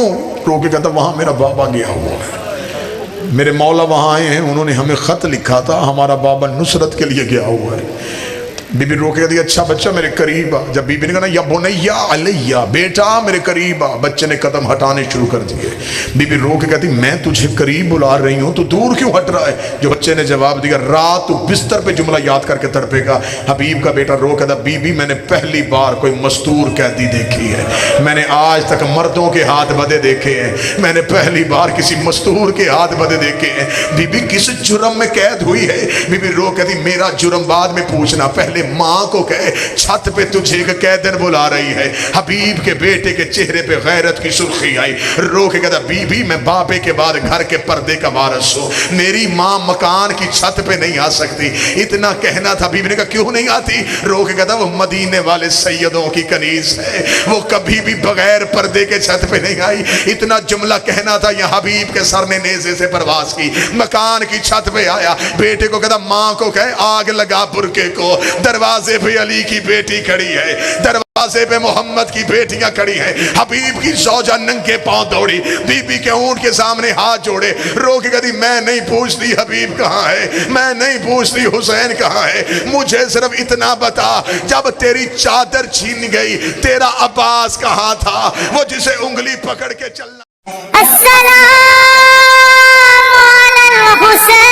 رو کے کہتا وہاں میرا بابا گیا ہوا ہے، میرے مولا وہاں آئے ہیں، انہوں نے ہمیں خط لکھا تھا، ہمارا بابا نصرت کے لیے گیا ہوا ہے۔ بی بی رو کے کہتی اچھا بچہ میرے قریب آ۔ جب بی بی نے کہا یا بنیا علیہ بیٹا میرے قریب آ، بچے نے قدم ہٹانے شروع کر دیے۔ بی بی رو کے کہتی میں تجھے قریب بلا رہی ہوں تو دور کیوں ہٹ رہا ہے؟ جو بچے نے جواب دیا رات تو بستر پہ جملہ یاد کر کے تڑپے گا۔ حبیب کا بیٹا رو کہتا بی بی میں نے پہلی بار کوئی مستور قیدی دیکھی ہے، میں نے آج تک مردوں کے ہاتھ بدے دیکھے ہیں، میں نے پہلی بار کسی مستور کے ہاتھ بدے دیکھے ہیں۔ بی بی کس جرم میں قید ہوئی ہے؟ بی بی رو کہتی میرا جرم بعد میں پوچھنا، پہلے ماں کو کہے چھت پہ تجھے ایک قیدن بلا رہی ہے۔ حبیب کے بیٹے کے چہرے پہ غیرت کی سرخی آئی، رو کے کہتا بی بی میں باپے کے بعد گھر کے پردے کا وارث ہوں، میری ماں مکان کی چھت پہ نہیں آ سکتی۔ اتنا کہنا تھا، بی بی نے کہا کیوں نہیں آتی؟ رو کے کہتا وہ مدینے والے سیدوں کی کنیز ہے، وہ کبھی بھی بغیر پردے کے چھت پہ نہیں آئی۔ اتنا جملہ کہنا تھا، یہ حبیب کے سر نے نیزے سے پرواز کی، مکان کی چھت پہ آیا، بیٹے کو کہتا ماں کو کہے آگ لگا برقے کو، دروازے پہ علی کی بیٹی کھڑی ہے، دروازے پہ محمد کی بیٹیاں کھڑی ہیں۔ حبیب کی زوجہ ننگے پاؤں دوڑی، بی بی کے اونٹ کے سامنے ہاتھ جوڑے، رو کے کہتی میں نہیں پوچھتی حبیب کہاں ہے، میں نہیں پوچھتی حسین کہاں ہے، مجھے صرف اتنا بتا جب تیری چادر چھین گئی تیرا عباس کہاں تھا، وہ جسے انگلی پکڑ کے چلنا۔ السلام علی الحسین